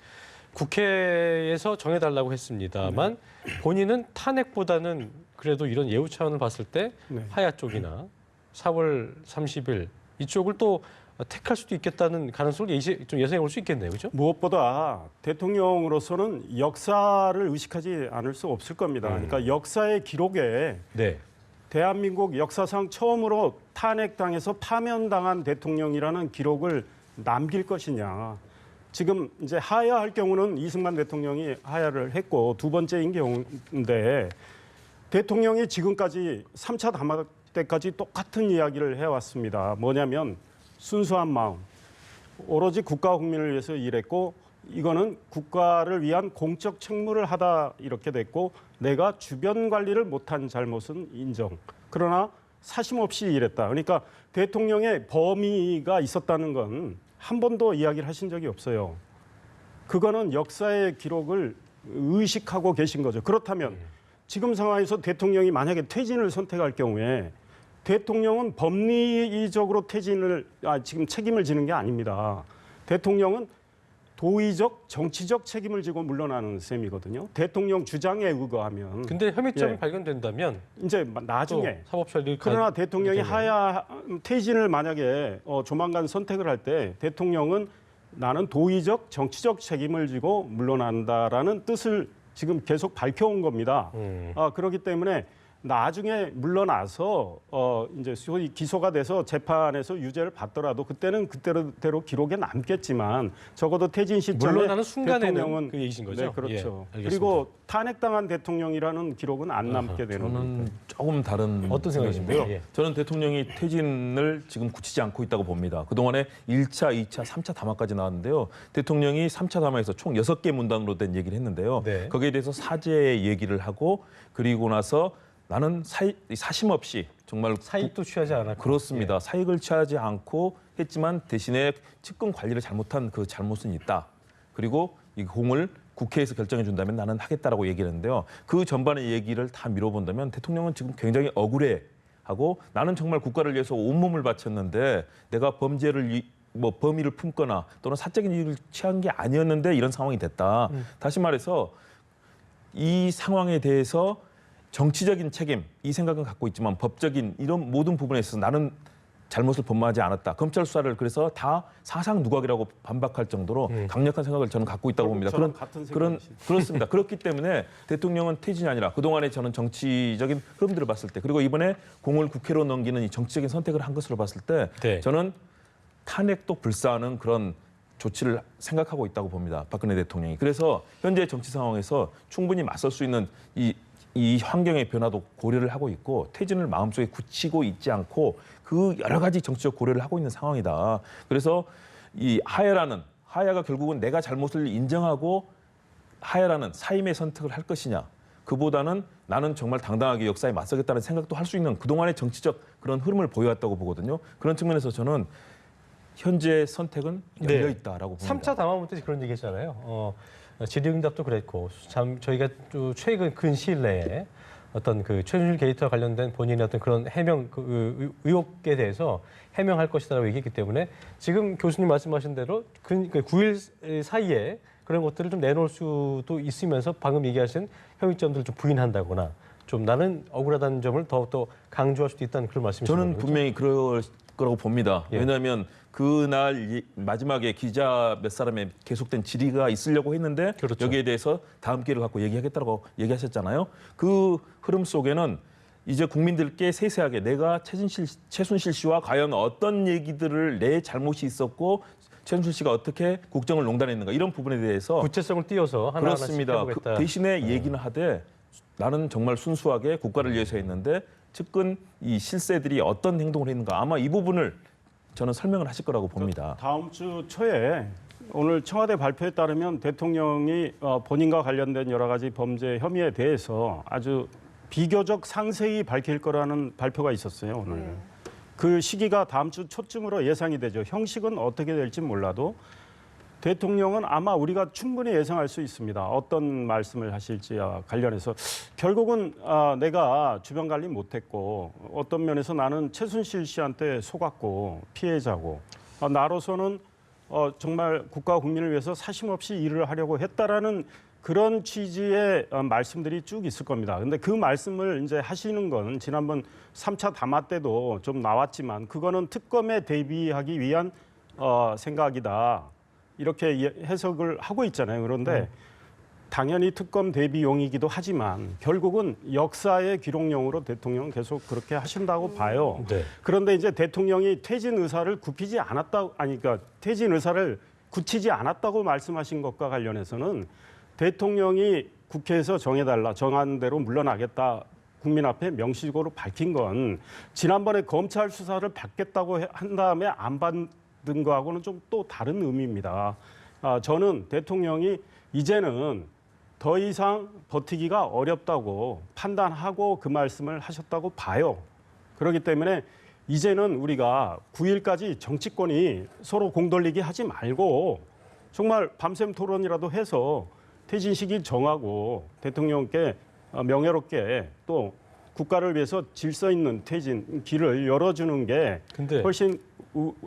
Speaker 1: 국회에서 정해달라고 했습니다만 본인은 탄핵보다는 그래도 이런 예우 차원을 봤을 때
Speaker 3: 네.
Speaker 1: 하야 쪽이나 4월 30일 이쪽을 또 택할 수도 있겠다는 가능성을 좀 예상해 볼 수 있겠네요, 그렇죠?
Speaker 3: 무엇보다 대통령으로서는 역사를 의식하지 않을 수 없을 겁니다. 그러니까 역사의 기록에
Speaker 1: 네.
Speaker 3: 대한민국 역사상 처음으로 탄핵당해서 파면당한 대통령이라는 기록을 남길 것이냐. 지금 이제 하야할 경우는 이승만 대통령이 하야를 했고 두 번째인 경우인데 대통령이 지금까지 3차 담화 때까지 똑같은 이야기를 해왔습니다. 뭐냐면 순수한 마음, 오로지 국가와 국민을 위해서 일했고 이거는 국가를 위한 공적 책무를 하다 이렇게 됐고 내가 주변 관리를 못한 잘못은 인정. 그러나 사심 없이 일했다. 그러니까 대통령의 범위가 있었다는 건 한 번도 이야기를 하신 적이 없어요. 그거는 역사의 기록을 의식하고 계신 거죠. 그렇다면 지금 상황에서 대통령이 만약에 퇴진을 선택할 경우에 대통령은 법리적으로 퇴진을 지금 책임을 지는 게 아닙니다. 대통령은 도의적, 정치적 책임을 지고 물러나는 셈이거든요. 대통령 주장에 의거하면.
Speaker 1: 근데 혐의점이
Speaker 3: 예.
Speaker 1: 발견된다면
Speaker 3: 이제 나중에
Speaker 1: 또 사법 처리
Speaker 3: 그러나 대통령이 하야 퇴진을 만약에 조만간 선택을 할 때 대통령은 나는 도의적, 정치적 책임을 지고 물러난다라는 뜻을 지금 계속 밝혀온 겁니다. 그렇기 때문에 나중에 물러나서 이제 소위 기소가 돼서 재판에서 유죄를 받더라도 그때는 그때로 기록에 남겠지만 적어도 퇴진 시점에
Speaker 1: 물러나는 순간에는
Speaker 3: 대통령은
Speaker 1: 그 얘기신 거죠?
Speaker 3: 네, 그렇죠.
Speaker 1: 예, 알겠습니다.
Speaker 3: 그리고 탄핵당한 대통령이라는 기록은 안 남게 되는 겁니다.
Speaker 4: 저는 조금 다른
Speaker 1: 어떤 생각이신가요?
Speaker 4: 생각인데요.
Speaker 1: 예.
Speaker 4: 저는 대통령이 퇴진을 지금 굳히지 않고 있다고 봅니다. 그동안에 1차, 2차, 3차 담화까지 나왔는데요. 대통령이 3차 담화에서 총 6개 문단으로 된 얘기를 했는데요.
Speaker 1: 네.
Speaker 4: 거기에 대해서 사죄의 얘기를 하고 그리고 나서 나는 사심 없이 정말
Speaker 1: 사익도 취하지 않았고
Speaker 4: 그렇습니다. 사익을 취하지 않고 했지만 대신에 측근 관리를 잘못한 그 잘못은 있다. 그리고 이 공을 국회에서 결정해 준다면 나는 하겠다라고 얘기를 했는데요. 그 전반의 얘기를 다 미뤄본다면 대통령은 지금 굉장히 억울해하고 나는 정말 국가를 위해서 온몸을 바쳤는데 내가 범위를 품거나 또는 사적인 이유를 취한 게 아니었는데 이런 상황이 됐다. 다시 말해서 이 상황에 대해서 정치적인 책임 이 생각은 갖고 있지만 법적인 이런 모든 부분에 있어서 나는 잘못을 범하지 않았다. 검찰 수사를 그래서 다 사상 누각이라고 반박할 정도로 강력한 생각을 저는 갖고 있다고 봅니다.
Speaker 3: 저랑 같은 생각이시죠.
Speaker 4: 그렇습니다. 그렇기 때문에 대통령은 퇴진이 아니라 그동안에 저는 정치적인 흐름들을 봤을 때 그리고 이번에 공을 국회로 넘기는 이 정치적인 선택을 한 것으로 봤을 때
Speaker 1: 네.
Speaker 4: 저는 탄핵도 불사하는 그런 조치를 생각하고 있다고 봅니다. 박근혜 대통령이. 그래서 현재 정치 상황에서 충분히 맞설 수 있는 이 환경의 변화도 고려를 하고 있고 퇴진을 마음속에 굳히고 있지 않고 그 여러 가지 정치적 고려를 하고 있는 상황이다. 그래서 이 하야가 결국은 내가 잘못을 인정하고 하야라는 사임의 선택을 할 것이냐. 그보다는 나는 정말 당당하게 역사에 맞서겠다는 생각도 할 수 있는 그동안의 정치적 그런 흐름을 보여왔다고 보거든요. 그런 측면에서 저는 현재 선택은 열려 있다라고 봅니다.
Speaker 1: 3차 담화문 때 그런 얘기 했잖아요. 질의응답도 그랬고 참 저희가 또 최근 근시일 내에 어떤 그 최순실 게이트와 관련된 본인의 어떤 그런 해명 그 의혹에 대해서 해명할 것이다라고 얘기했기 때문에 지금 교수님 말씀하신 대로 그 9일 사이에 그런 것들을 좀 내놓을 수도 있으면서 방금 얘기하신 혐의점들을 좀 부인한다거나 좀 나는 억울하다는 점을 더욱더 강조할 수도 있다는 그런 말씀이신
Speaker 4: 저는
Speaker 1: 거죠?
Speaker 4: 분명히 그럴 거라고 봅니다.
Speaker 1: 예.
Speaker 4: 왜냐하면 그날 마지막에 기자 몇 사람의 계속된 질의가 있으려고 했는데
Speaker 1: 그렇죠.
Speaker 4: 여기에 대해서 다음 기회를 갖고 얘기하겠다고 얘기하셨잖아요. 그 흐름 속에는 이제 국민들께 세세하게 내가 최순실 씨와 과연 어떤 얘기들을 내 잘못이 있었고 최순실 씨가 어떻게 국정을 농단했는가 이런 부분에 대해서
Speaker 1: 구체성을 띄어서 하나하나씩
Speaker 4: 그렇습니다.
Speaker 1: 해보겠다.
Speaker 4: 대신에 얘기는 하되 나는 정말 순수하게 국가를 위해서 했는데 측근 이 실세들이 어떤 행동을 했는가 아마 이 부분을 저는 설명을 하실 거라고 봅니다.
Speaker 3: 다음 주 초에 오늘 청와대 발표에 따르면 대통령이 본인과 관련된 여러 가지 범죄 혐의에 대해서 아주 비교적 상세히 밝힐 거라는 발표가 있었어요, 오늘. 그 시기가 다음 주 초쯤으로 예상이 되죠. 형식은 어떻게 될지 몰라도 대통령은 아마 우리가 충분히 예상할 수 있습니다. 어떤 말씀을 하실지와 관련해서 결국은 내가 주변 관리 못했고 어떤 면에서 나는 최순실 씨한테 속았고 피해자고 나로서는 정말 국가 국민을 위해서 사심없이 일을 하려고 했다라는 그런 취지의 말씀들이 쭉 있을 겁니다. 근데 그 말씀을 이제 하시는 건 지난번 3차 담화 때도 좀 나왔지만 그거는 특검에 대비하기 위한 생각이다. 이렇게 해석을 하고 있잖아요. 그런데 당연히 특검 대비용이기도 하지만 결국은 역사의 기록용으로 대통령은 계속 그렇게 하신다고 봐요.
Speaker 1: 네.
Speaker 3: 그런데 이제 대통령이 퇴진 의사를 굽히지 않았다, 그러니까 퇴진 의사를 굳히지 않았다고 말씀하신 것과 관련해서는 대통령이 국회에서 정해달라, 정한 대로 물러나겠다. 국민 앞에 명시적으로 밝힌 건 지난번에 검찰 수사를 받겠다고 한 다음에 안 받은 거하고는 좀 또 다른 의미입니다. 저는 대통령이 이제는 더 이상 버티기가 어렵다고 판단하고 그 말씀을 하셨다고 봐요. 그렇기 때문에 이제는 우리가 9일까지 정치권이 서로 공돌리기 하지 말고 정말 밤샘 토론이라도 해서 퇴진 시기 정하고 대통령께 명예롭게 또 국가를 위해서 질서 있는 퇴진 길을 열어주는 게
Speaker 1: 근데
Speaker 3: 훨씬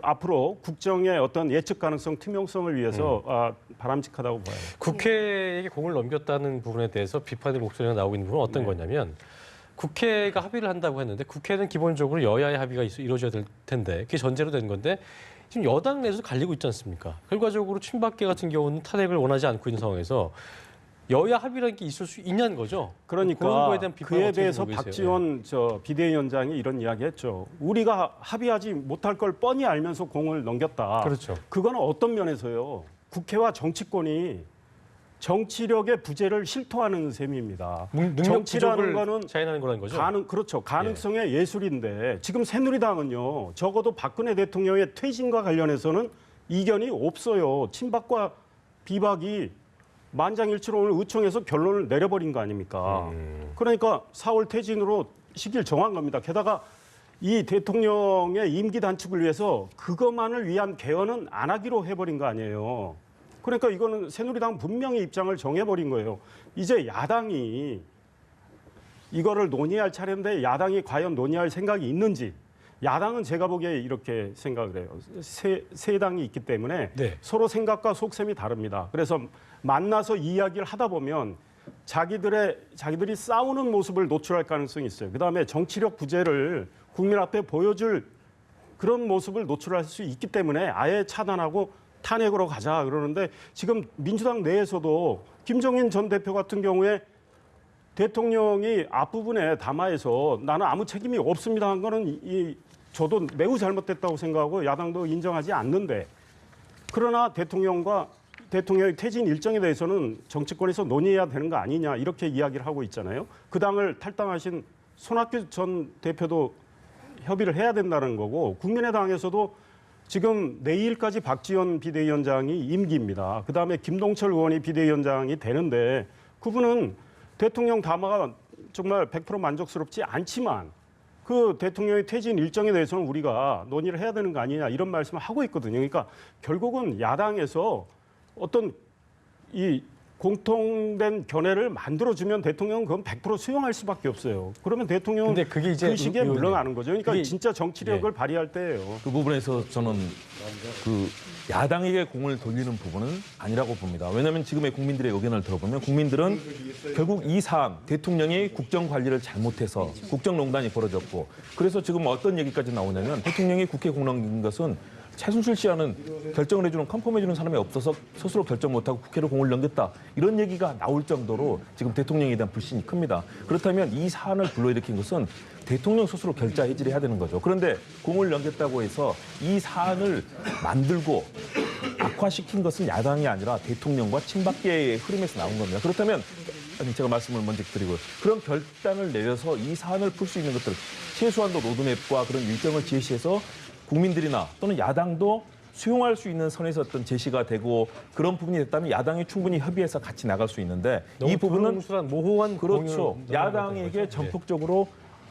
Speaker 3: 앞으로 국정의 어떤 예측 가능성, 투명성을 위해서 바람직하다고 봐요.
Speaker 1: 국회에게 공을 넘겼다는 부분에 대해서 비판의 목소리가 나오고 있는 부분은 어떤
Speaker 3: 네.
Speaker 1: 거냐면 국회가 합의를 한다고 했는데 국회는 기본적으로 여야의 합의가 이루어져야 될 텐데 그게 전제로 된 건데 지금 여당 내에서 갈리고 있지 않습니까? 결과적으로 친박계 같은 경우는 탄핵을 원하지 않고 있는 상황에서 여야 합의라는 게 있을 수 있냐는 거죠. 그런
Speaker 3: 그러니까
Speaker 1: 거에 대한 비판을
Speaker 3: 그에
Speaker 1: 어떻게
Speaker 3: 대해서
Speaker 1: 보고 계세요?
Speaker 3: 박지원 비대위원장이 이런 이야기했죠. 우리가 합의하지 못할 걸 뻔히 알면서 공을 넘겼다.
Speaker 1: 그렇죠.
Speaker 3: 그거는 어떤 면에서요. 국회와 정치권이 정치력의 부재를 실토하는 셈입니다.
Speaker 1: 능력
Speaker 3: 정치라는
Speaker 1: 부족을
Speaker 3: 거는
Speaker 1: 자인하는 거라는 거죠.
Speaker 3: 그렇죠. 가능성의 예술인데 지금 새누리당은요. 적어도 박근혜 대통령의 퇴진과 관련해서는 이견이 없어요. 친박과 비박이 만장일치로 오늘 의총에서 결론을 내려버린 거 아닙니까? 그러니까 4월 퇴진으로 시기를 정한 겁니다. 게다가 이 대통령의 임기 단축을 위해서 그것만을 위한 개헌은 안 하기로 해버린 거 아니에요. 그러니까 이거는 새누리당 분명히 입장을 정해버린 거예요. 이제 야당이 이거를 논의할 차례인데 야당이 과연 논의할 생각이 있는지 야당은 제가 보기에 이렇게 생각을 해요. 세 당이 있기 때문에
Speaker 1: 네.
Speaker 3: 서로 생각과 속셈이 다릅니다. 그래서 만나서 이야기를 하다 보면 자기들이 싸우는 모습을 노출할 가능성이 있어요. 그다음에 정치력 부재를 국민 앞에 보여줄 그런 모습을 노출할 수 있기 때문에 아예 차단하고 탄핵으로 가자 그러는데 지금 민주당 내에서도 김종인 전 대표 같은 경우에 대통령이 앞부분에 담화에서 나는 아무 책임이 없습니다 한 거는 저도 매우 잘못됐다고 생각하고 야당도 인정하지 않는데 그러나 대통령의 퇴진 일정에 대해서는 정치권에서 논의해야 되는 거 아니냐 이렇게 이야기를 하고 있잖아요. 그 당을 탈당하신 손학규 전 대표도 협의를 해야 된다는 거고 국민의당에서도 지금 내일까지 박지원 비대위원장이 임기입니다. 그다음에 김동철 의원이 비대위원장이 되는데 그분은 대통령 담화가 정말 100% 만족스럽지 않지만 그 대통령의 퇴진 일정에 대해서는 우리가 논의를 해야 되는 거 아니냐 이런 말씀을 하고 있거든요. 그러니까 결국은 야당에서 어떤 이 공통된 견해를 만들어주면 대통령은 그건 100% 수용할 수밖에 없어요. 그러면 대통령은
Speaker 1: 근데 그게 이제
Speaker 3: 그 시기에 물러나는 거죠. 그러니까
Speaker 1: 그게-
Speaker 3: 진짜 정치력을 발휘할 때예요.
Speaker 4: 그 부분에서 저는 그 야당에게 공을 돌리는 부분은 아니라고 봅니다. 왜냐하면 지금의 국민들의 의견을 들어보면 국민들은 결국 이 사안 대통령이 국정 관리를 잘못해서 국정농단이 벌어졌고 그래서 지금 어떤 얘기까지 나오냐면 대통령이 국회 공 넘긴 것은 최순실 씨와는 결정을 해주는 컨펌해주는 사람이 없어서 스스로 결정 못하고 국회로 공을 넘겼다. 이런 얘기가 나올 정도로 지금 대통령에 대한 불신이 큽니다. 그렇다면 이 사안을 불러일으킨 것은 대통령 스스로 결자 해지를 해야 되는 거죠. 그런데 공을 넘겼다고 해서 이 사안을 만들고 악화시킨 것은 야당이 아니라 대통령과 친박계의 흐름에서 나온 겁니다. 그렇다면 제가 말씀을 먼저 드리고 그런 결단을 내려서 이 사안을 풀 수 있는 것들 최소한도 로드맵과 그런 일정을 제시해서 국민들이나 또는 야당도 수용할 수 있는 선에서 어떤 제시가 되고 그런 부분이 됐다면 야당이 충분히 협의해서 같이 나갈 수 있는데 이 부분은
Speaker 1: 불공수란 모호한
Speaker 4: 그렇죠.
Speaker 1: 공유를
Speaker 4: 야당에게
Speaker 1: 거죠.
Speaker 4: 전폭적으로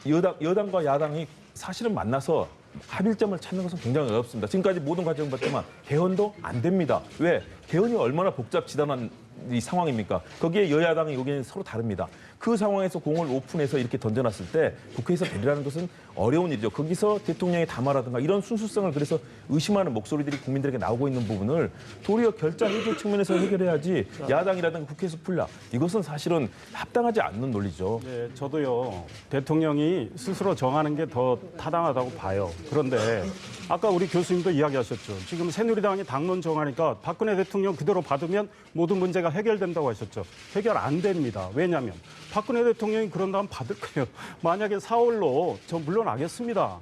Speaker 4: 여당과 야당이 사실은 만나서 합일점을 찾는 것은 굉장히 어렵습니다. 지금까지 모든 과정을 봤지만 개헌도 안 됩니다. 왜? 개헌이 얼마나 복잡지단한 이 상황입니까? 거기에 여야당의 의견이 서로 다릅니다. 그 상황에서 공을 오픈해서 이렇게 던져놨을 때 국회에서 되리라는 것은 어려운 일이죠. 거기서 대통령의 담화라든가 이런 순수성을 그래서 의심하는 목소리들이 국민들에게 나오고 있는 부분을 도리어 결자 해결 측면에서 해결해야지 야당이라든가 국회에서 풀라. 이것은 사실은 합당하지 않는 논리죠.
Speaker 3: 네, 저도요. 대통령이 스스로 정하는 게 더 타당하다고 봐요. 그런데 아까 우리 교수님도 이야기하셨죠. 지금 새누리당이 당론 정하니까 박근혜 대통령 그대로 받으면 모든 문제가 해결된다고 하셨죠. 해결 안 됩니다. 왜냐하면 박근혜 대통령이 그런 다음 받을 거예요. 만약에 4월로 저 물러나겠습니다.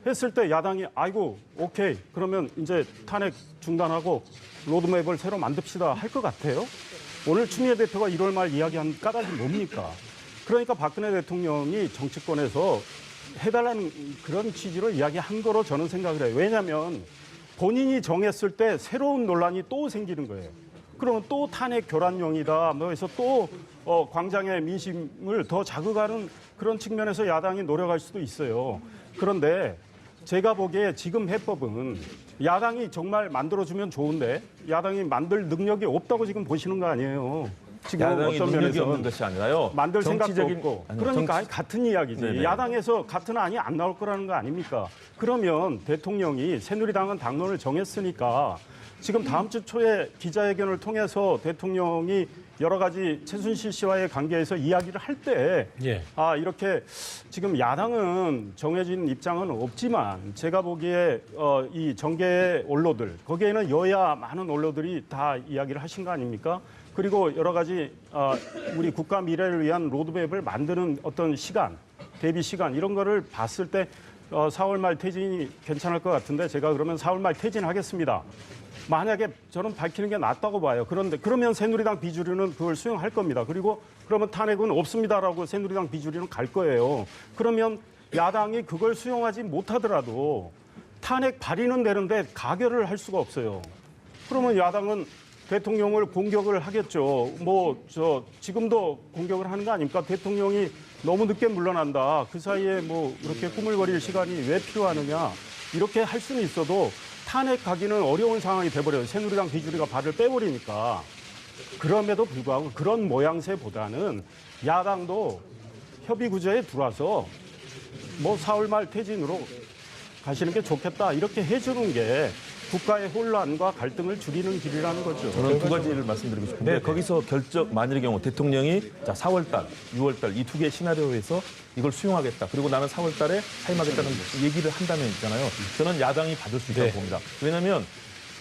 Speaker 3: 했을 때 야당이 아이고 오케이 그러면 이제 탄핵 중단하고 로드맵을 새로 만듭시다 할 것 같아요. 오늘 추미애 대표가 1월 말 이야기한 까닭이 뭡니까? 그러니까 박근혜 대통령이 정치권에서 해달라는 그런 취지로 이야기한 거로 저는 생각을 해요. 왜냐하면 본인이 정했을 때 새로운 논란이 또 생기는 거예요. 그러면 또 탄핵 교란용이다. 뭐 해서 또 광장의 민심을 더 자극하는 그런 측면에서 야당이 노력할 수도 있어요. 그런데 제가 보기에 지금 해법은 야당이 정말 만들어주면 좋은데 야당이 만들 능력이 없다고 지금 보시는 거 아니에요. 지금
Speaker 4: 야당이
Speaker 3: 어떤
Speaker 4: 능력이
Speaker 3: 면에서는
Speaker 4: 없는 것이 아니라요.
Speaker 3: 만들 생각도
Speaker 4: 정치적인-
Speaker 3: 없고
Speaker 4: 아니,
Speaker 3: 그러니까 같은 이야기지.
Speaker 4: 네네.
Speaker 3: 야당에서 같은 안이 안 나올 거라는 거 아닙니까? 그러면 대통령이 새누리당은 당론을 정했으니까 지금 다음 주 초에 기자회견을 통해서 대통령이 여러 가지 최순실 씨와의 관계에서 이야기를 할 때
Speaker 1: 예.
Speaker 3: 이렇게 지금 야당은 정해진 입장은 없지만 제가 보기에 이 정계 언론들 거기에는 여야 많은 언론들이 다 이야기를 하신 거 아닙니까? 그리고 여러 가지 우리 국가 미래를 위한 로드맵을 만드는 어떤 시간, 대비 시간 이런 거를 봤을 때 4월 말 퇴진이 괜찮을 것 같은데 제가 그러면 4월 말 퇴진하겠습니다. 만약에 저는 밝히는 게 낫다고 봐요. 그런데 그러면 새누리당 비주류는 그걸 수용할 겁니다. 그리고 그러면 탄핵은 없습니다라고 새누리당 비주류는 갈 거예요. 그러면 야당이 그걸 수용하지 못하더라도 탄핵 발의는 되는데 가결을 할 수가 없어요. 그러면 야당은 대통령을 공격을 하겠죠. 지금도 공격을 하는 거 아닙니까? 대통령이 너무 늦게 물러난다. 그 사이에 이렇게 꾸물거릴 시간이 왜 필요하느냐. 이렇게 할 수는 있어도 탄핵 가기는 어려운 상황이 돼버려요. 새누리당 비주류가 발을 빼버리니까. 그럼에도 불구하고 그런 모양새보다는 야당도 협의 구조에 들어와서 4월 말 퇴진으로 가시는 게 좋겠다. 이렇게 해주는 게 국가의 혼란과 갈등을 줄이는 길이라는 거죠.
Speaker 4: 저는 두 가지를 말씀드리고 싶은데
Speaker 1: 네.
Speaker 4: 거기서 만일의 경우 대통령이 4월달, 6월달 이 두 개의 시나리오에서 이걸 수용하겠다. 그리고 나는 4월달에 사임하겠다는 얘기를 한다면 있잖아요. 저는 야당이 받을 수 있다고
Speaker 1: 네.
Speaker 4: 봅니다. 왜냐하면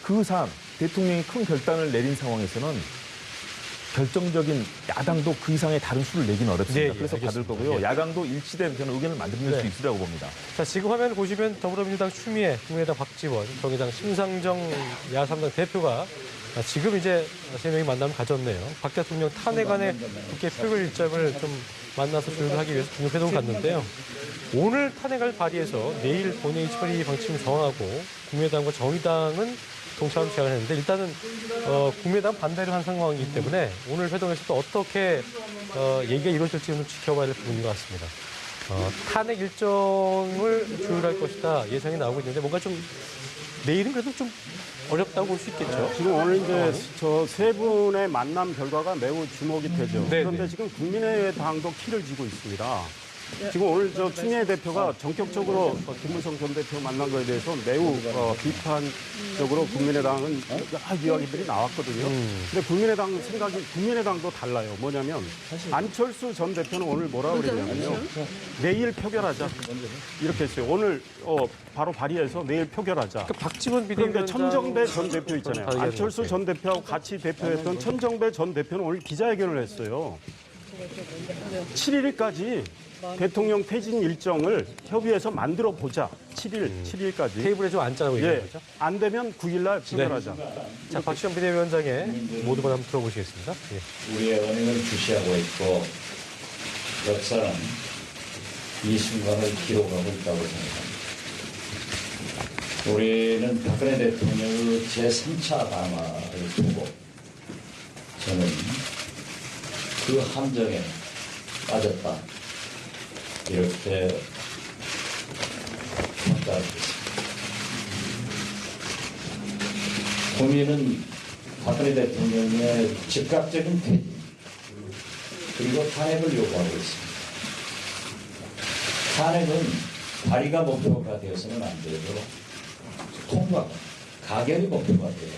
Speaker 4: 그 사안 대통령이 큰 결단을 내린 상황에서는 결정적인 야당도 그 이상의 다른 수를 내기는 어렵습니다.
Speaker 1: 네, 예,
Speaker 4: 그래서 받을
Speaker 1: 알겠습니다.
Speaker 4: 거고요.
Speaker 1: 예.
Speaker 4: 야당도 일치된 저는 의견을 만들어낼
Speaker 1: 네.
Speaker 4: 수 있으라고 봅니다.
Speaker 1: 자, 지금 화면을 보시면 더불어민주당 추미애, 국민의당 박지원, 정의당 심상정 야3당 대표가 지금 이제 세 명이 만남을 가졌네요. 박 대통령 탄핵안의 국회 표결 일정을 좀 만나서 조율하기 위해서 긴급회동을 갔는데요. 오늘 탄핵을 발의해서 내일 본회의 처리 방침을 정하고 국민의당과 정의당은 동참을 제안했는데 일단은 국민의당 반대를 한 상황이기 때문에 오늘 회동에서 또 어떻게 얘기가 이루어질지 좀 지켜봐야 될 부분인 것 같습니다. 탄핵 일정을 조율할 것이다 예상이 나오고 있는데 뭔가 좀 내일은 그래도 좀 어렵다고 볼 수 있겠죠.
Speaker 3: 지금 오늘 이제 저 세 분의 만남 결과가 매우 주목이 되죠.
Speaker 1: 네,
Speaker 3: 그런데
Speaker 1: 네.
Speaker 3: 지금 국민의당도 키를 쥐고 있습니다. 지금 오늘 저 추미애 대표가 전격적으로 김무성 전 대표 만난 거에 대해서 매우 비판적으로 국민의당은 이야기들이 나왔거든요. 근데 국민의당도 달라요. 뭐냐면 안철수 전 대표는 오늘 뭐라고 그랬냐면요. 내일 표결하자. 이렇게 했어요. 오늘 바로 발의해서 내일 표결하자.
Speaker 1: 그 박지원
Speaker 3: 그런데
Speaker 1: 비대위원장
Speaker 3: 천정배 전 대표 있잖아요.
Speaker 1: 발의하는
Speaker 3: 안철수
Speaker 1: 거죠.
Speaker 3: 전 대표하고 같이 대표했던 천정배 전 대표는 오늘 기자회견을 했어요. 7일까지 대통령 퇴진 일정을 협의해서 만들어 보자. 7일까지.
Speaker 1: 테이블에 좀 앉자고 얘기하는 거죠.
Speaker 3: 안 되면 9일날 표결하자.
Speaker 1: 자, 박지원 비대위원장의 모두가 한번 들어보시겠습니다. 예.
Speaker 6: 우리의 은행을 주시하고 있고 역사는 이 순간을 기록하고 있다고 생각합니다. 우리는 박근혜 대통령의 제3차 담화를 두고 저는 그 함정에 빠졌다 이렇게 평가하겠습니다. 국민은 박근혜 대통령의 즉각적인 퇴진 그리고 탄핵을 요구하고 있습니다. 탄핵은 발의가 목표가 되어서는 안 되고 통과, 가결이 목표가 돼요.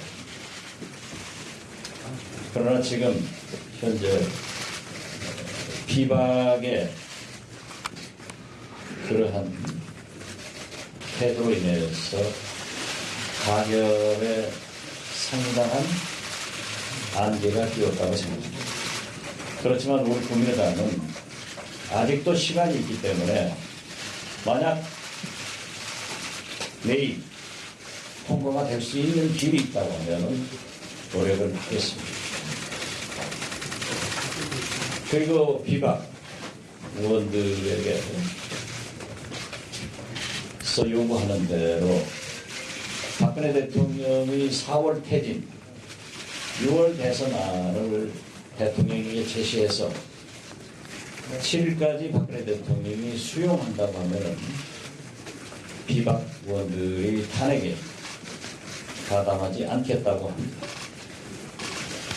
Speaker 6: 그러나 지금 현재 비박의 그러한 태도로 인해서 가결에 상당한 안개가 끼었다고 생각합니다. 그렇지만 우리 국민의당은 아직도 시간이 있기 때문에 만약 내일 통과가 될 수 있는 길이 있다고 하면 노력을 하겠습니다. 그리고 비박 의원들에게 요구하는 대로 박근혜 대통령의 4월 퇴진, 6월 대선안을 대통령에게 제시해서 7일까지 박근혜 대통령이 수용한다고 하면 비박 의원들이 탄핵에 가담하지 않겠다고 합니다.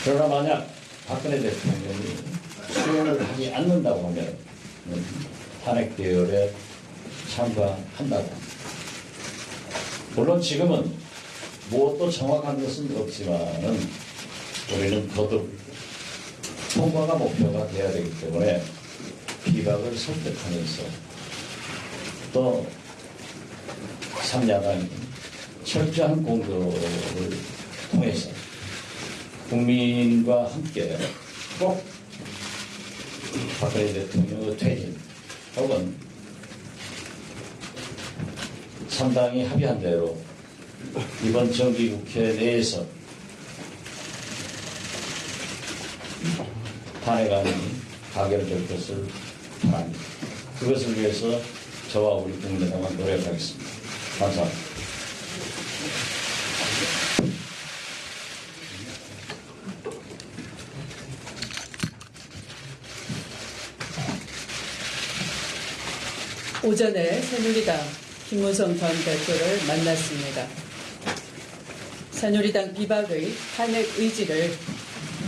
Speaker 6: 그러나 만약 박근혜 대통령이 수용을 하지 않는다고 하면 탄핵 대열에 참가한다고 합니다. 물론 지금은 무엇도 정확한 것은 없지만은 우리는 거듭 통과가 목표가 돼야 되기 때문에 비박을 설득하면서 또 3야당이 철저한 공조를 통해서 국민과 함께 꼭 박근혜 대통령의 퇴진 혹은 3당이 합의한 대로 이번 정기국회 내에서 탄핵안이 가결될 것을 바랍니다. 그것을 위해서 저와 우리 국민의당은 노력하겠습니다. 감사합니다.
Speaker 7: 오전에 새누리당 김무성 전 대표를 만났습니다. 새누리당 비박의 탄핵 의지를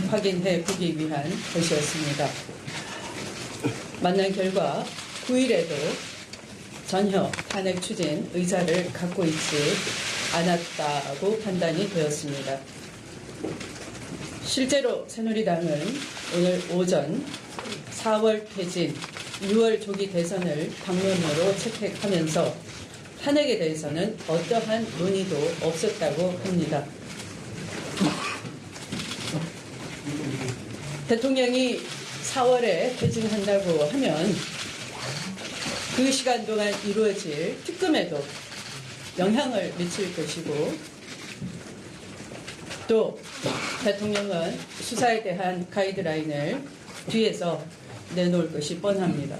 Speaker 7: 확인해 보기 위한 것이었습니다. 만난 결과 9일에도 전혀 탄핵 추진 의사를 갖고 있지 않았다고 판단이 되었습니다. 실제로 새누리당은 오늘 오전 4월 퇴진, 6월 조기 대선을 당론으로 채택하면서 탄핵에 대해서는 어떠한 논의도 없었다고 합니다. 대통령이 4월에 퇴진한다고 하면 그 시간 동안 이루어질 특검에도 영향을 미칠 것이고 또 대통령은 수사에 대한 가이드라인을 뒤에서 내놓을 것이 뻔합니다.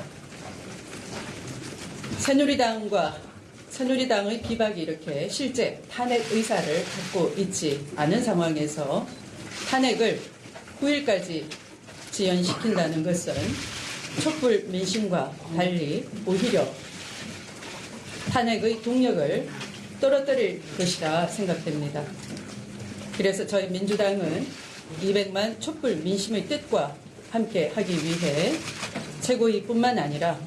Speaker 7: 새누리당의 비박이 이렇게 실제 탄핵 의사를 갖고 있지 않은 상황에서 탄핵을 9일까지 지연시킨다는 것은 촛불 민심과 달리 오히려 탄핵의 동력을 떨어뜨릴 것이라 생각됩니다. 그래서 저희 민주당은 200만 촛불 민심의 뜻과 함께 하기 위해 최고위뿐만 아니라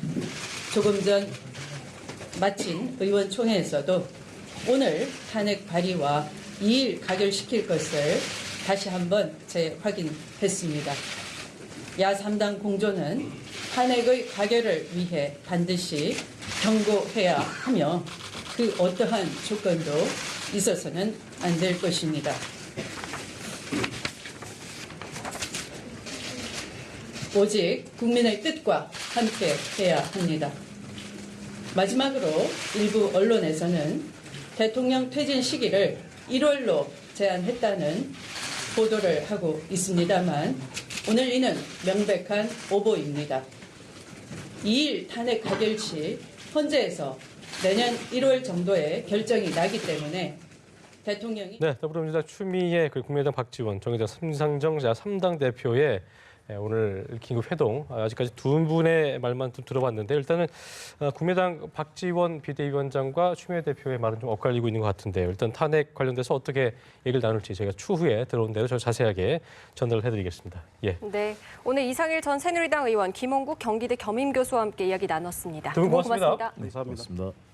Speaker 7: 조금 전 마친 의원총회에서도 오늘 탄핵 발의와 2일 가결시킬 것을 다시 한번 재확인했습니다. 야 3당 공조는 탄핵의 가결을 위해 반드시 경고해야 하며 그 어떠한 조건도 있어서는 안 될 것입니다. 오직 국민의 뜻과 함께 해야 합니다. 마지막으로 일부 언론에서는 대통령 퇴진 시기를 1월로 제한했다는 보도를 하고 있습니다만 오늘 이는 명백한 오보입니다. 2일 탄핵 가결 시 헌재에서 내년 1월 정도에 결정이 나기 때문에 대통령이
Speaker 1: 네, 더불어민주당 추미애 그리고 국민의당 박지원, 정의당 심상정 3당 대표의 오늘 긴급 회동 아직까지 두 분의 말만 좀 들어봤는데 일단은 국민의당 박지원 비대위원장과 추미애 대표의 말은 좀 엇갈리고 있는 것 같은데요. 일단 탄핵 관련돼서 어떻게 얘기를 나눌지 저희가 추후에 들어온 대로 저 자세하게 전달을 해드리겠습니다. 예.
Speaker 2: 네, 오늘 이상일 전 새누리당 의원, 김홍국 경기대 겸임교수와 함께 이야기 나눴습니다.
Speaker 1: 두 분 고맙습니다.
Speaker 3: 감사합니다.
Speaker 4: 고맙습니다.